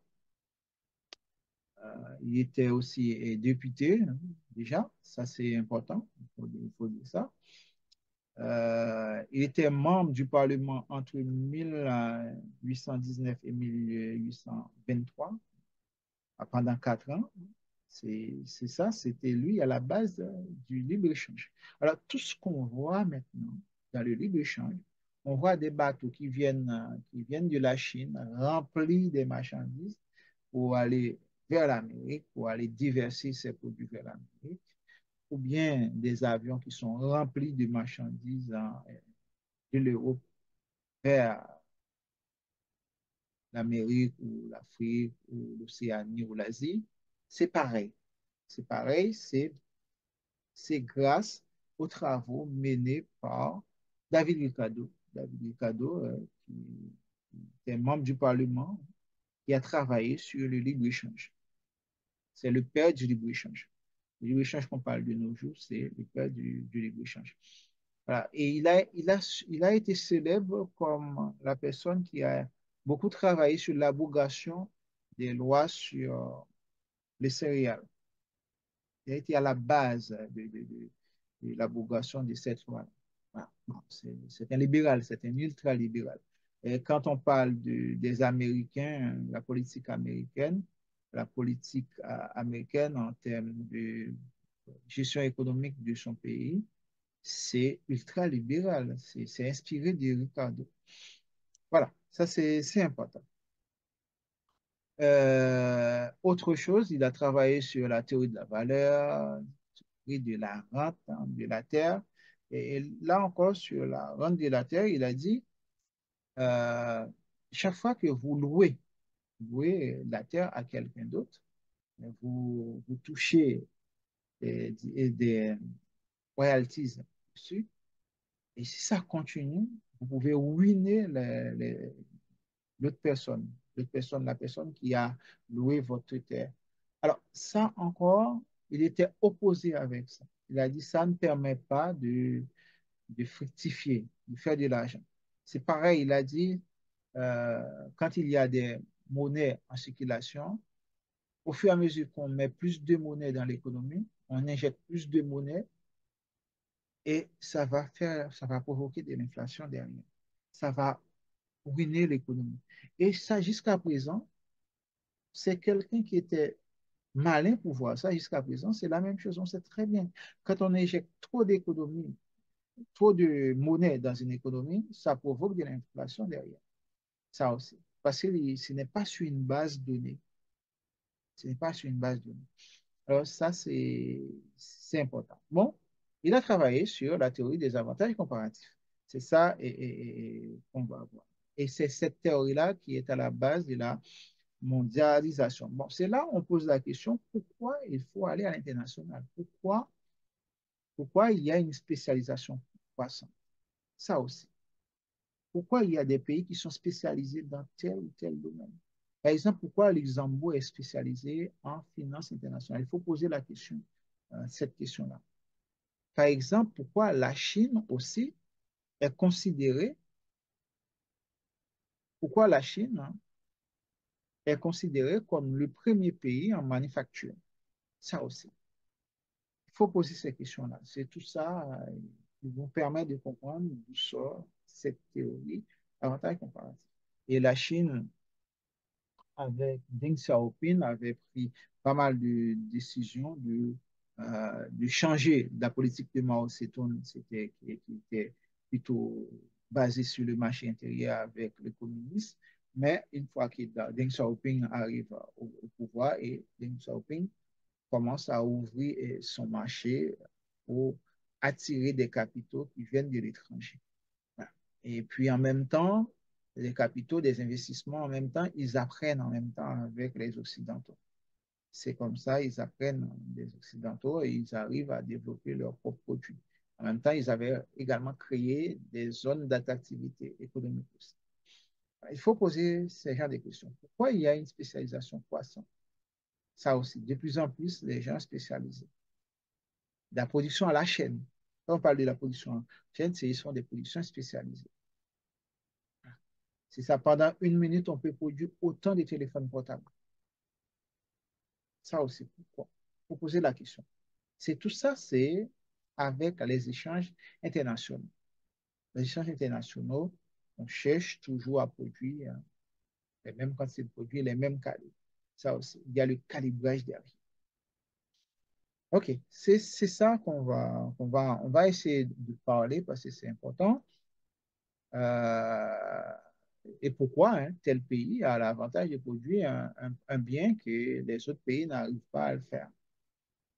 Il était aussi député, hein, déjà, ça c'est important, il faut dire ça. Il était membre du Parlement entre 1819 et 1823, pendant 4 ans. C'est ça, c'était lui à la base du libre-échange. Alors, tout ce qu'on voit maintenant dans le libre-échange, on voit des bateaux qui viennent de la Chine remplis de marchandises pour aller vers l'Amérique, pour aller diverser ses produits vers l'Amérique, ou bien des avions qui sont remplis de marchandises de l'Europe vers l'Amérique ou l'Afrique ou l'Océanie ou l'Asie. C'est pareil. C'est pareil, c'est grâce aux travaux menés par David Ricardo. David Ricardo, qui est membre du Parlement, qui a travaillé sur le libre-échange. C'est le père du libre-échange. Le libre-échange qu'on parle de nos jours, c'est le père du libre-échange. Voilà. Et il a été célèbre comme la personne qui a beaucoup travaillé sur l'abrogation des lois sur les céréales. Il a été à la base de l'abrogation de cette loi. Voilà. Bon, c'est un libéral, c'est un ultra-libéral. Et quand on parle des Américains, la politique américaine en termes de gestion économique de son pays, c'est ultra-libéral. C'est inspiré de Ricardo. Voilà, ça c'est important. Autre chose, il a travaillé sur la théorie de la valeur, et de la rente, hein, de la terre. Et là encore, sur la rente de la terre, il a dit, euh, chaque fois que louez la terre à quelqu'un d'autre, vous touchez des royalties dessus. Et si ça continue, vous pouvez ruiner l'autre personne, la personne qui a loué votre terre. Alors, ça encore, il était opposé avec ça. Il a dit, ça ne permet pas de fructifier, de faire de l'argent. C'est pareil, il a dit, quand il y a des monnaies en circulation, au fur et à mesure qu'on met plus de monnaie dans l'économie, on injecte plus de monnaie et ça va provoquer de l'inflation derrière. Ça va ruiner l'économie. Et ça, jusqu'à présent, c'est quelqu'un qui était malin pour voir ça. Jusqu'à présent, c'est la même chose. On sait très bien. Quand on injecte trop de monnaie dans une économie, ça provoque de l'inflation derrière. Ça aussi. Parce que ce n'est pas sur une base donnée. Ce n'est pas sur une base donnée. Alors ça, c'est important. Bon, il a travaillé sur la théorie des avantages comparatifs. C'est ça qu'on va voir. Et c'est cette théorie-là qui est à la base de la mondialisation. Bon, c'est là où on pose la question, pourquoi il faut aller à l'international? Pourquoi Pourquoi il y a une spécialisation croissante? Ça aussi. Pourquoi il y a des pays qui sont spécialisés dans tel ou tel domaine? Par exemple, pourquoi le Luxembourg est spécialisé en finance internationale? Il faut poser la question, cette question-là. Par exemple, pourquoi la Chine aussi est considérée, pourquoi la Chine hein, est considérée comme le premier pays en manufacture? Ça aussi. Il faut poser ces questions-là. C'est tout ça qui vous permet de comprendre d'où sort cette théorie avantage comparatif. Et la Chine, avec Deng Xiaoping, avait pris pas mal de décisions de changer la politique de Mao Zedong, qui était plutôt basée sur le marché intérieur avec le communisme. Mais une fois que Deng Xiaoping arrive au pouvoir et Deng Xiaoping commence à ouvrir son marché pour attirer des capitaux qui viennent de l'étranger. Voilà. Et puis en même temps, les capitaux, des investissements, en même temps, ils apprennent en même temps avec les Occidentaux. C'est comme ça, ils apprennent des Occidentaux et ils arrivent à développer leurs propres produits. En même temps, ils avaient également créé des zones d'attractivité économique aussi. Il faut poser ce genre de questions. Pourquoi il y a une spécialisation croissante? Ça aussi, de plus en plus, les gens spécialisés. La production à la chaîne. Quand on parle de la production à la chaîne, ce sont des productions spécialisées. C'est ça, pendant une minute, on peut produire autant de téléphones portables. Ça aussi, pourquoi? Pour poser la question. C'est tout ça, c'est avec les échanges internationaux. Les échanges internationaux, on cherche toujours à produire les mêmes quantités de produits, les mêmes calibres. Ça aussi, il y a le calibrage derrière. OK, c'est ça on va essayer de parler parce que c'est important. Euh, et pourquoi hein, tel pays a l'avantage de produire un bien que les autres pays n'arrivent pas à le faire.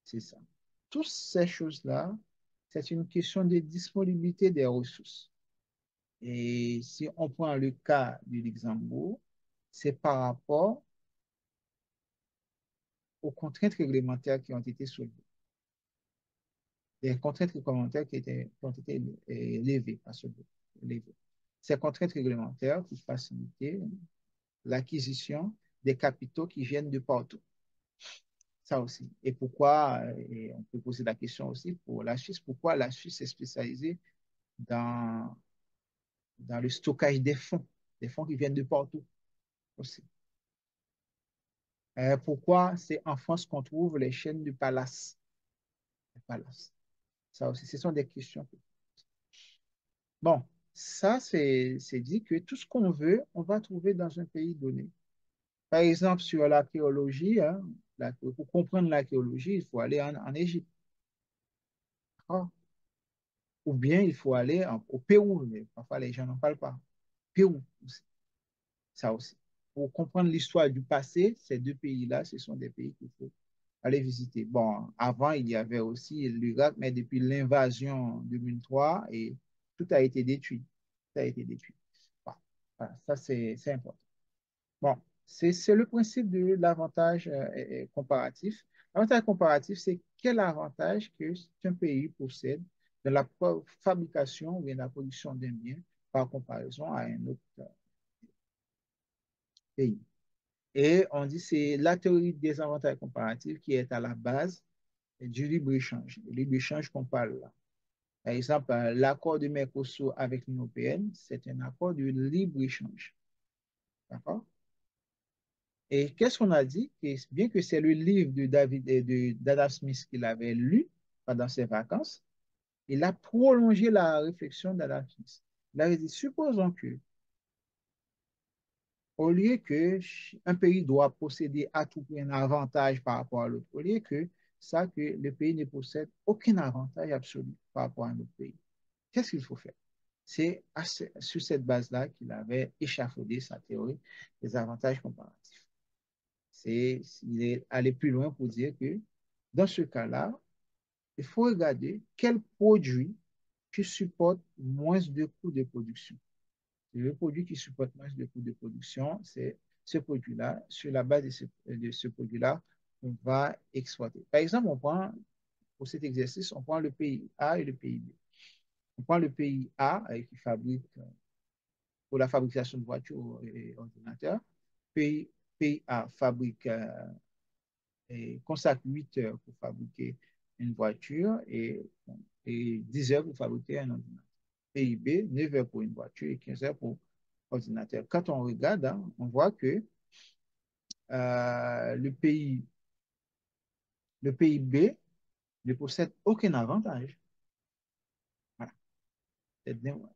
C'est ça. Toutes ces choses-là, c'est une question de disponibilité des ressources. Et si on prend le cas du Luxembourg, c'est par rapport aux contraintes réglementaires qui ont été soulevées. Des contraintes réglementaires qui ont été levées, pas soulevées, levées. Ces contraintes réglementaires pour faciliter l'acquisition des capitaux qui viennent de partout. Ça aussi. Et pourquoi, et on peut poser la question aussi pour la Suisse, pourquoi la Suisse est spécialisée dans, dans le stockage des fonds qui viennent de partout aussi. Pourquoi c'est en France qu'on trouve les chaînes du palace, le palace. Ça aussi, ce sont des questions. Bon, ça, c'est dit que tout ce qu'on veut, on va trouver dans un pays donné. Par exemple, sur l'archéologie, hein, pour comprendre l'archéologie, il faut aller en Égypte. Ah, ou bien il faut aller au Pérou, mais parfois les gens n'en parlent pas. Pérou, aussi, ça aussi. Pour comprendre l'histoire du passé, ces deux pays-là, ce sont des pays qu'il faut aller visiter. Bon, avant, il y avait aussi l'Irak, mais depuis l'invasion 2003, et tout a été détruit. Tout a été détruit. Bon, voilà, ça, c'est important. Bon, c'est le principe de l'avantage comparatif. L'avantage comparatif, c'est quel avantage que un pays possède dans la fabrication ou bien la production d'un bien par comparaison à un autre pays. Et on dit c'est la théorie des avantages comparatifs qui est à la base du libre-échange. Le libre-échange qu'on parle là. Par exemple, l'accord de Mercosur avec l'Union européenne, c'est un accord de libre-échange. D'accord? Et qu'est-ce qu'on a dit? Que bien que c'est le livre de d'Adam Smith qu'il avait lu pendant ses vacances, il a prolongé la réflexion d'Adam Smith. Il avait dit, supposons que, au lieu que un pays doit posséder à tout prix un avantage par rapport à l'autre, au lieu que ça, que le pays ne possède aucun avantage absolu par rapport à un autre pays, qu'est-ce qu'il faut faire? C'est sur cette base-là qu'il avait échafaudé sa théorie des avantages comparatifs. Il est allé plus loin pour dire que dans ce cas-là, il faut regarder quel produit qui supporte moins de coûts de production. Le produit qui supporte moins de coûts de production, c'est ce produit-là. Sur la base de ce produit-là, on va exploiter. Par exemple, on prend pour cet exercice, on prend le pays A et le pays B. On prend le pays A qui fabrique pour la fabrication de voitures et ordinateurs. Pays, pays A fabrique et consacre 8 heures pour fabriquer une voiture et 10 heures pour fabriquer un ordinateur. Pays B, 9 heures pour une voiture et 15 heures pour ordinateur. Quand on regarde, hein, on voit que le le pays B ne possède aucun avantage. Voilà,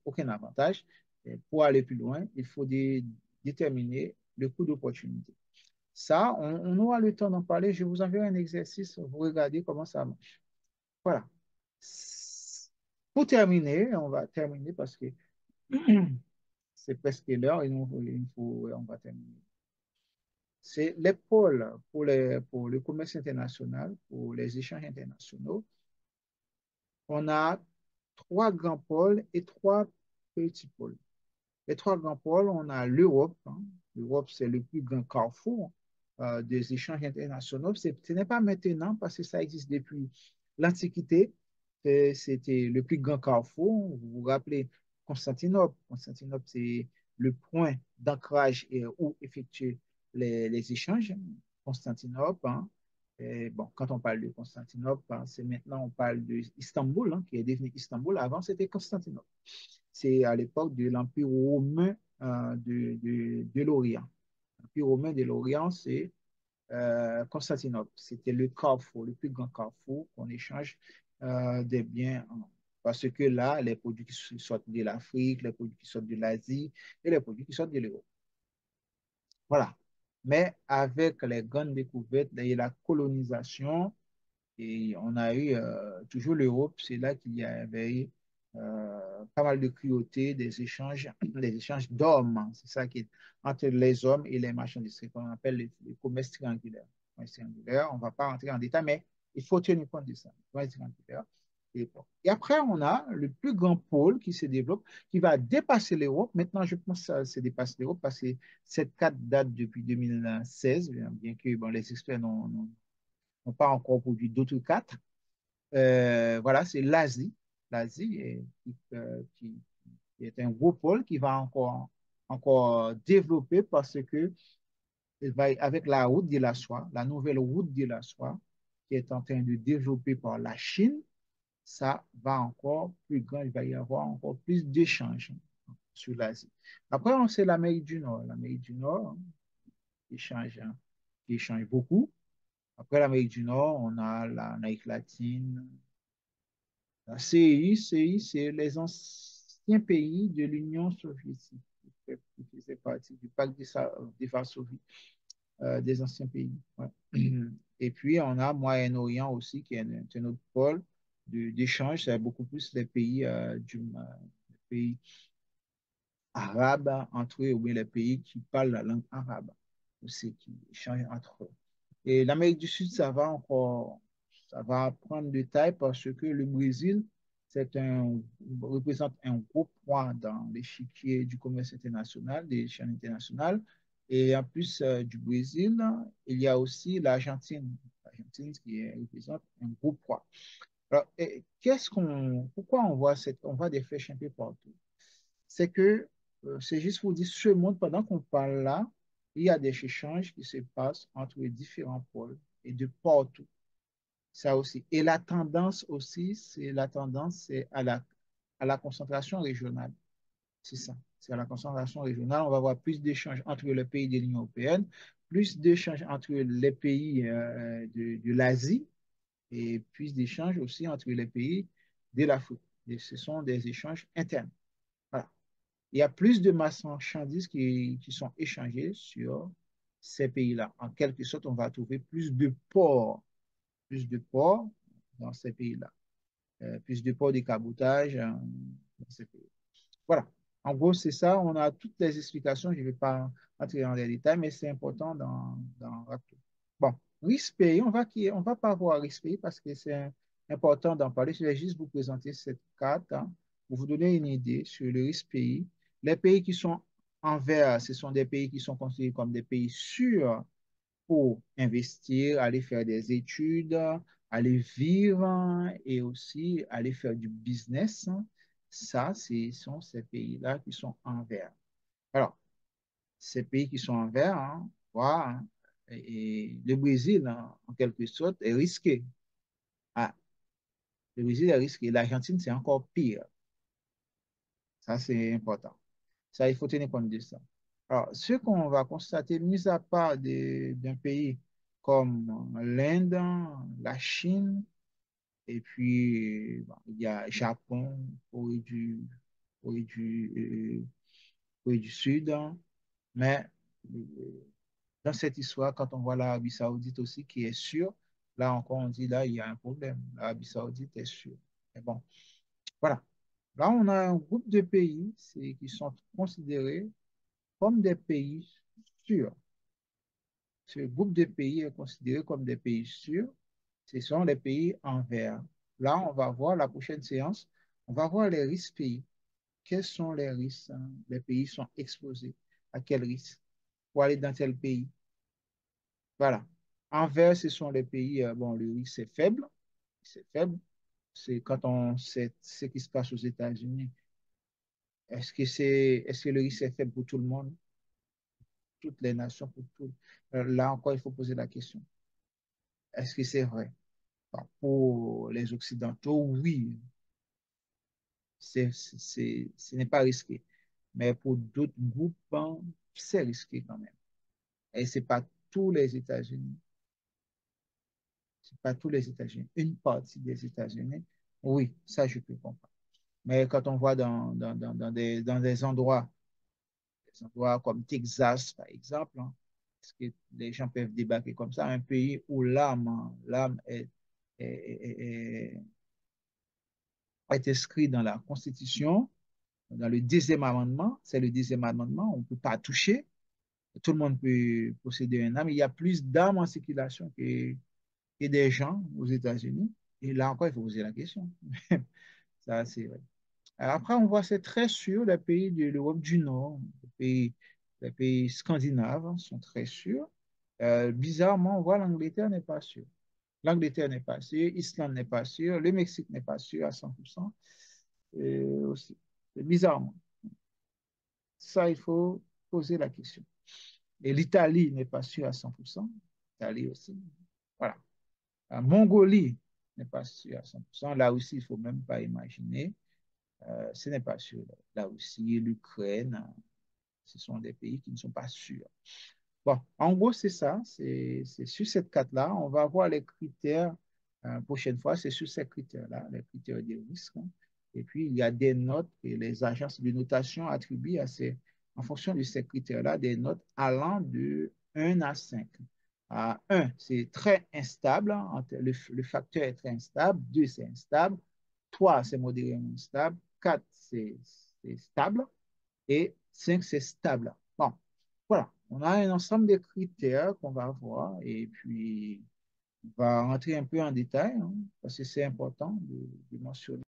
aucun avantage. Et pour aller plus loin, il faut déterminer le coût d'opportunité. Ça, on aura le temps d'en parler. Je vous enverrai un exercice. Vous regardez comment ça marche. Voilà. Pour terminer, on va terminer parce que c'est presque l'heure et on va terminer. C'est les pôles pour le commerce international, pour les échanges internationaux. On a trois grands pôles et trois petits pôles. Les trois grands pôles, on a l'Europe, hein. L'Europe, c'est le plus grand carrefour des échanges internationaux. Ce n'est pas maintenant parce que ça existe depuis l'Antiquité. C'était le plus grand carrefour. Vous vous rappelez Constantinople. Constantinople, c'est le point d'ancrage où effectuer les échanges. Constantinople, hein. Et bon, quand on parle de Constantinople, hein, c'est maintenant on parle de Istanbul, hein, qui est devenu Istanbul. Avant, c'était Constantinople. C'est à l'époque de l'Empire romain de l'Orient. L'Empire romain de l'Orient, c'est Constantinople. C'était le carrefour, le plus grand carrefour qu'on échange des biens. Parce que là, les produits qui sortent de l'Afrique, les produits qui sortent de l'Asie et les produits qui sortent de l'Europe. Voilà. Mais avec les grandes découvertes et la colonisation, et on a eu toujours l'Europe, c'est là qu'il y avait eu pas mal de cruauté, des échanges d'hommes, hein. C'est ça qui est entre les hommes et les marchandises, c'est ce qu'on appelle le commerce triangulaire. Commerce triangulaire, on ne va pas rentrer en détail, mais il faut tenir compte de ça. Commerce triangulaire. Bon. Et après, on a le plus grand pôle qui se développe, qui va dépasser l'Europe. Maintenant, je pense que ça se dépasse l'Europe parce que cette carte date depuis 2016, bien que bon, les experts n'ont pas encore produit d'autres cartes. Voilà, c'est l'Asie. L'Asie qui est un gros pôle qui va encore développer parce que avec la route de la soie, la nouvelle route de la soie qui est en train de développer par la Chine, ça va encore plus grand, il va y avoir encore plus d'échanges sur l'Asie. Après, on sait l'Amérique du Nord. L'Amérique du Nord qui échange beaucoup. Après l'Amérique du Nord, on a l'Amérique latine. La CEI, c'est les anciens pays de l'Union soviétique qui faisaient partie du pacte des Varsovie, des anciens pays. Ouais. Et puis, on a Moyen-Orient aussi, qui est un autre pôle d'échange. C'est beaucoup plus les pays, les pays arabes entre eux, ou bien les pays qui parlent la langue arabe, aussi, qui échangent entre eux. Et l'Amérique du Sud, ça va prendre de taille parce que le Brésil, représente un gros poids dans l'échiquier du commerce international, des chaînes internationales. Et en plus du Brésil, il y a aussi l'Argentine. L'Argentine représente un gros poids. Alors, pourquoi on voit des flèches un peu partout? C'est que, c'est juste pour dire, ce monde, pendant qu'on parle là, il y a des échanges qui se passent entre les différents pôles et de partout. Ça aussi. Et la tendance aussi, c'est à la concentration régionale. C'est ça. C'est à la concentration régionale. On va avoir plus d'échanges entre les pays de l'Union européenne, plus d'échanges entre les pays de l'Asie et plus d'échanges aussi entre les pays de l'Afrique. Et ce sont des échanges internes. Voilà. Il y a plus de marchandises qui sont échangées sur ces pays-là. En quelque sorte, on va trouver plus de ports dans ces pays-là, plus de ports de cabotage dans ces pays. Voilà. En gros, c'est ça. On a toutes les explications. Je ne vais pas entrer dans les détails, mais c'est important dans rappeler. Bon, RISPay, on va pas voir RISPay parce que c'est important d'en parler. Je vais juste vous présenter cette carte, hein, pour vous donner une idée sur le RISPay. Les pays qui sont en vert, ce sont des pays qui sont considérés comme des pays sûrs pour investir, aller faire des études, aller vivre et aussi aller faire du business. Ça, ce sont ces pays-là qui sont en vert. Alors, ces pays qui sont en vert, voilà, et le Brésil, en quelque sorte, est risqué. Ah, le Brésil est risqué. L'Argentine, c'est encore pire. Ça, c'est important. Ça, il faut tenir compte de ça. Alors, ce qu'on va constater, mis à part d'un pays comme l'Inde, la Chine, et puis bon, il y a Japon, Corée du, euh, Corée du Sud, mais dans cette histoire, quand on voit l'Arabie Saoudite aussi qui est sûre, là encore on dit là il y a un problème. L'Arabie Saoudite est sûre. Mais bon, voilà. Là, on a un groupe de pays qui sont considérés comme des pays sûrs. Ce groupe de pays est considéré comme des pays sûrs. Ce sont les pays en vert. Là, on va voir la prochaine séance. On va voir les risques pays. Quels sont les risques, hein? Les pays sont exposés à quels risques pour aller dans tel pays. Voilà. En vert, ce sont les pays, bon, le risque c'est faible. C'est faible. C'est quand on sait ce qui se passe aux États-Unis. Est-ce que le risque est faible pour tout le monde, toutes les nations, pour tout? Là encore, il faut poser la question. Est-ce que c'est vrai? Bon, pour les Occidentaux, oui, ce n'est pas risqué. Mais pour d'autres groupes, c'est risqué quand même. Et c'est pas tous les États-Unis. C'est pas tous les États-Unis. Une partie des États-Unis, oui, ça je peux comprendre. Mais quand on voit dans des endroits comme Texas, par exemple, est-ce que les gens peuvent débarquer comme ça, un pays où l'âme est, est inscrit dans la Constitution, dans le deuxième amendement, c'est le deuxième amendement, on ne peut pas toucher, tout le monde peut posséder un âme. Il y a plus d'âmes en circulation que des gens aux États-Unis. Et là encore, il faut poser la question. Ça, c'est vrai. Après, on voit, c'est très sûr, les pays de l'Europe du Nord, les pays scandinaves sont très sûrs. Bizarrement, on voit l'Angleterre n'est pas sûre. L'Angleterre n'est pas sûre, l'Islande n'est pas sûre, le Mexique n'est pas sûr à 100%. Aussi. Bizarrement. Ça, il faut poser la question. Et l'Italie n'est pas sûre à 100%. L'Italie aussi. Voilà. La Mongolie n'est pas sûre à 100%. Là aussi, il ne faut même pas imaginer. Ce n'est pas sûr. La Russie, l'Ukraine, ce sont des pays qui ne sont pas sûrs. Bon, en gros, c'est ça. C'est sur cette carte-là. On va voir les critères. Prochaine fois, c'est sur ces critères-là, les critères des risques, hein. Et puis, il y a des notes que les agences de notation attribuent en fonction de ces critères-là, des notes allant de 1 à 5. À 1, c'est très instable, hein. Le facteur est très instable. 2, c'est instable. 3, c'est modérément stable. 4, c'est stable. Et 5, c'est stable. Bon, voilà. On a un ensemble de critères qu'on va voir et puis on va rentrer un peu en détail, hein, parce que c'est important de mentionner.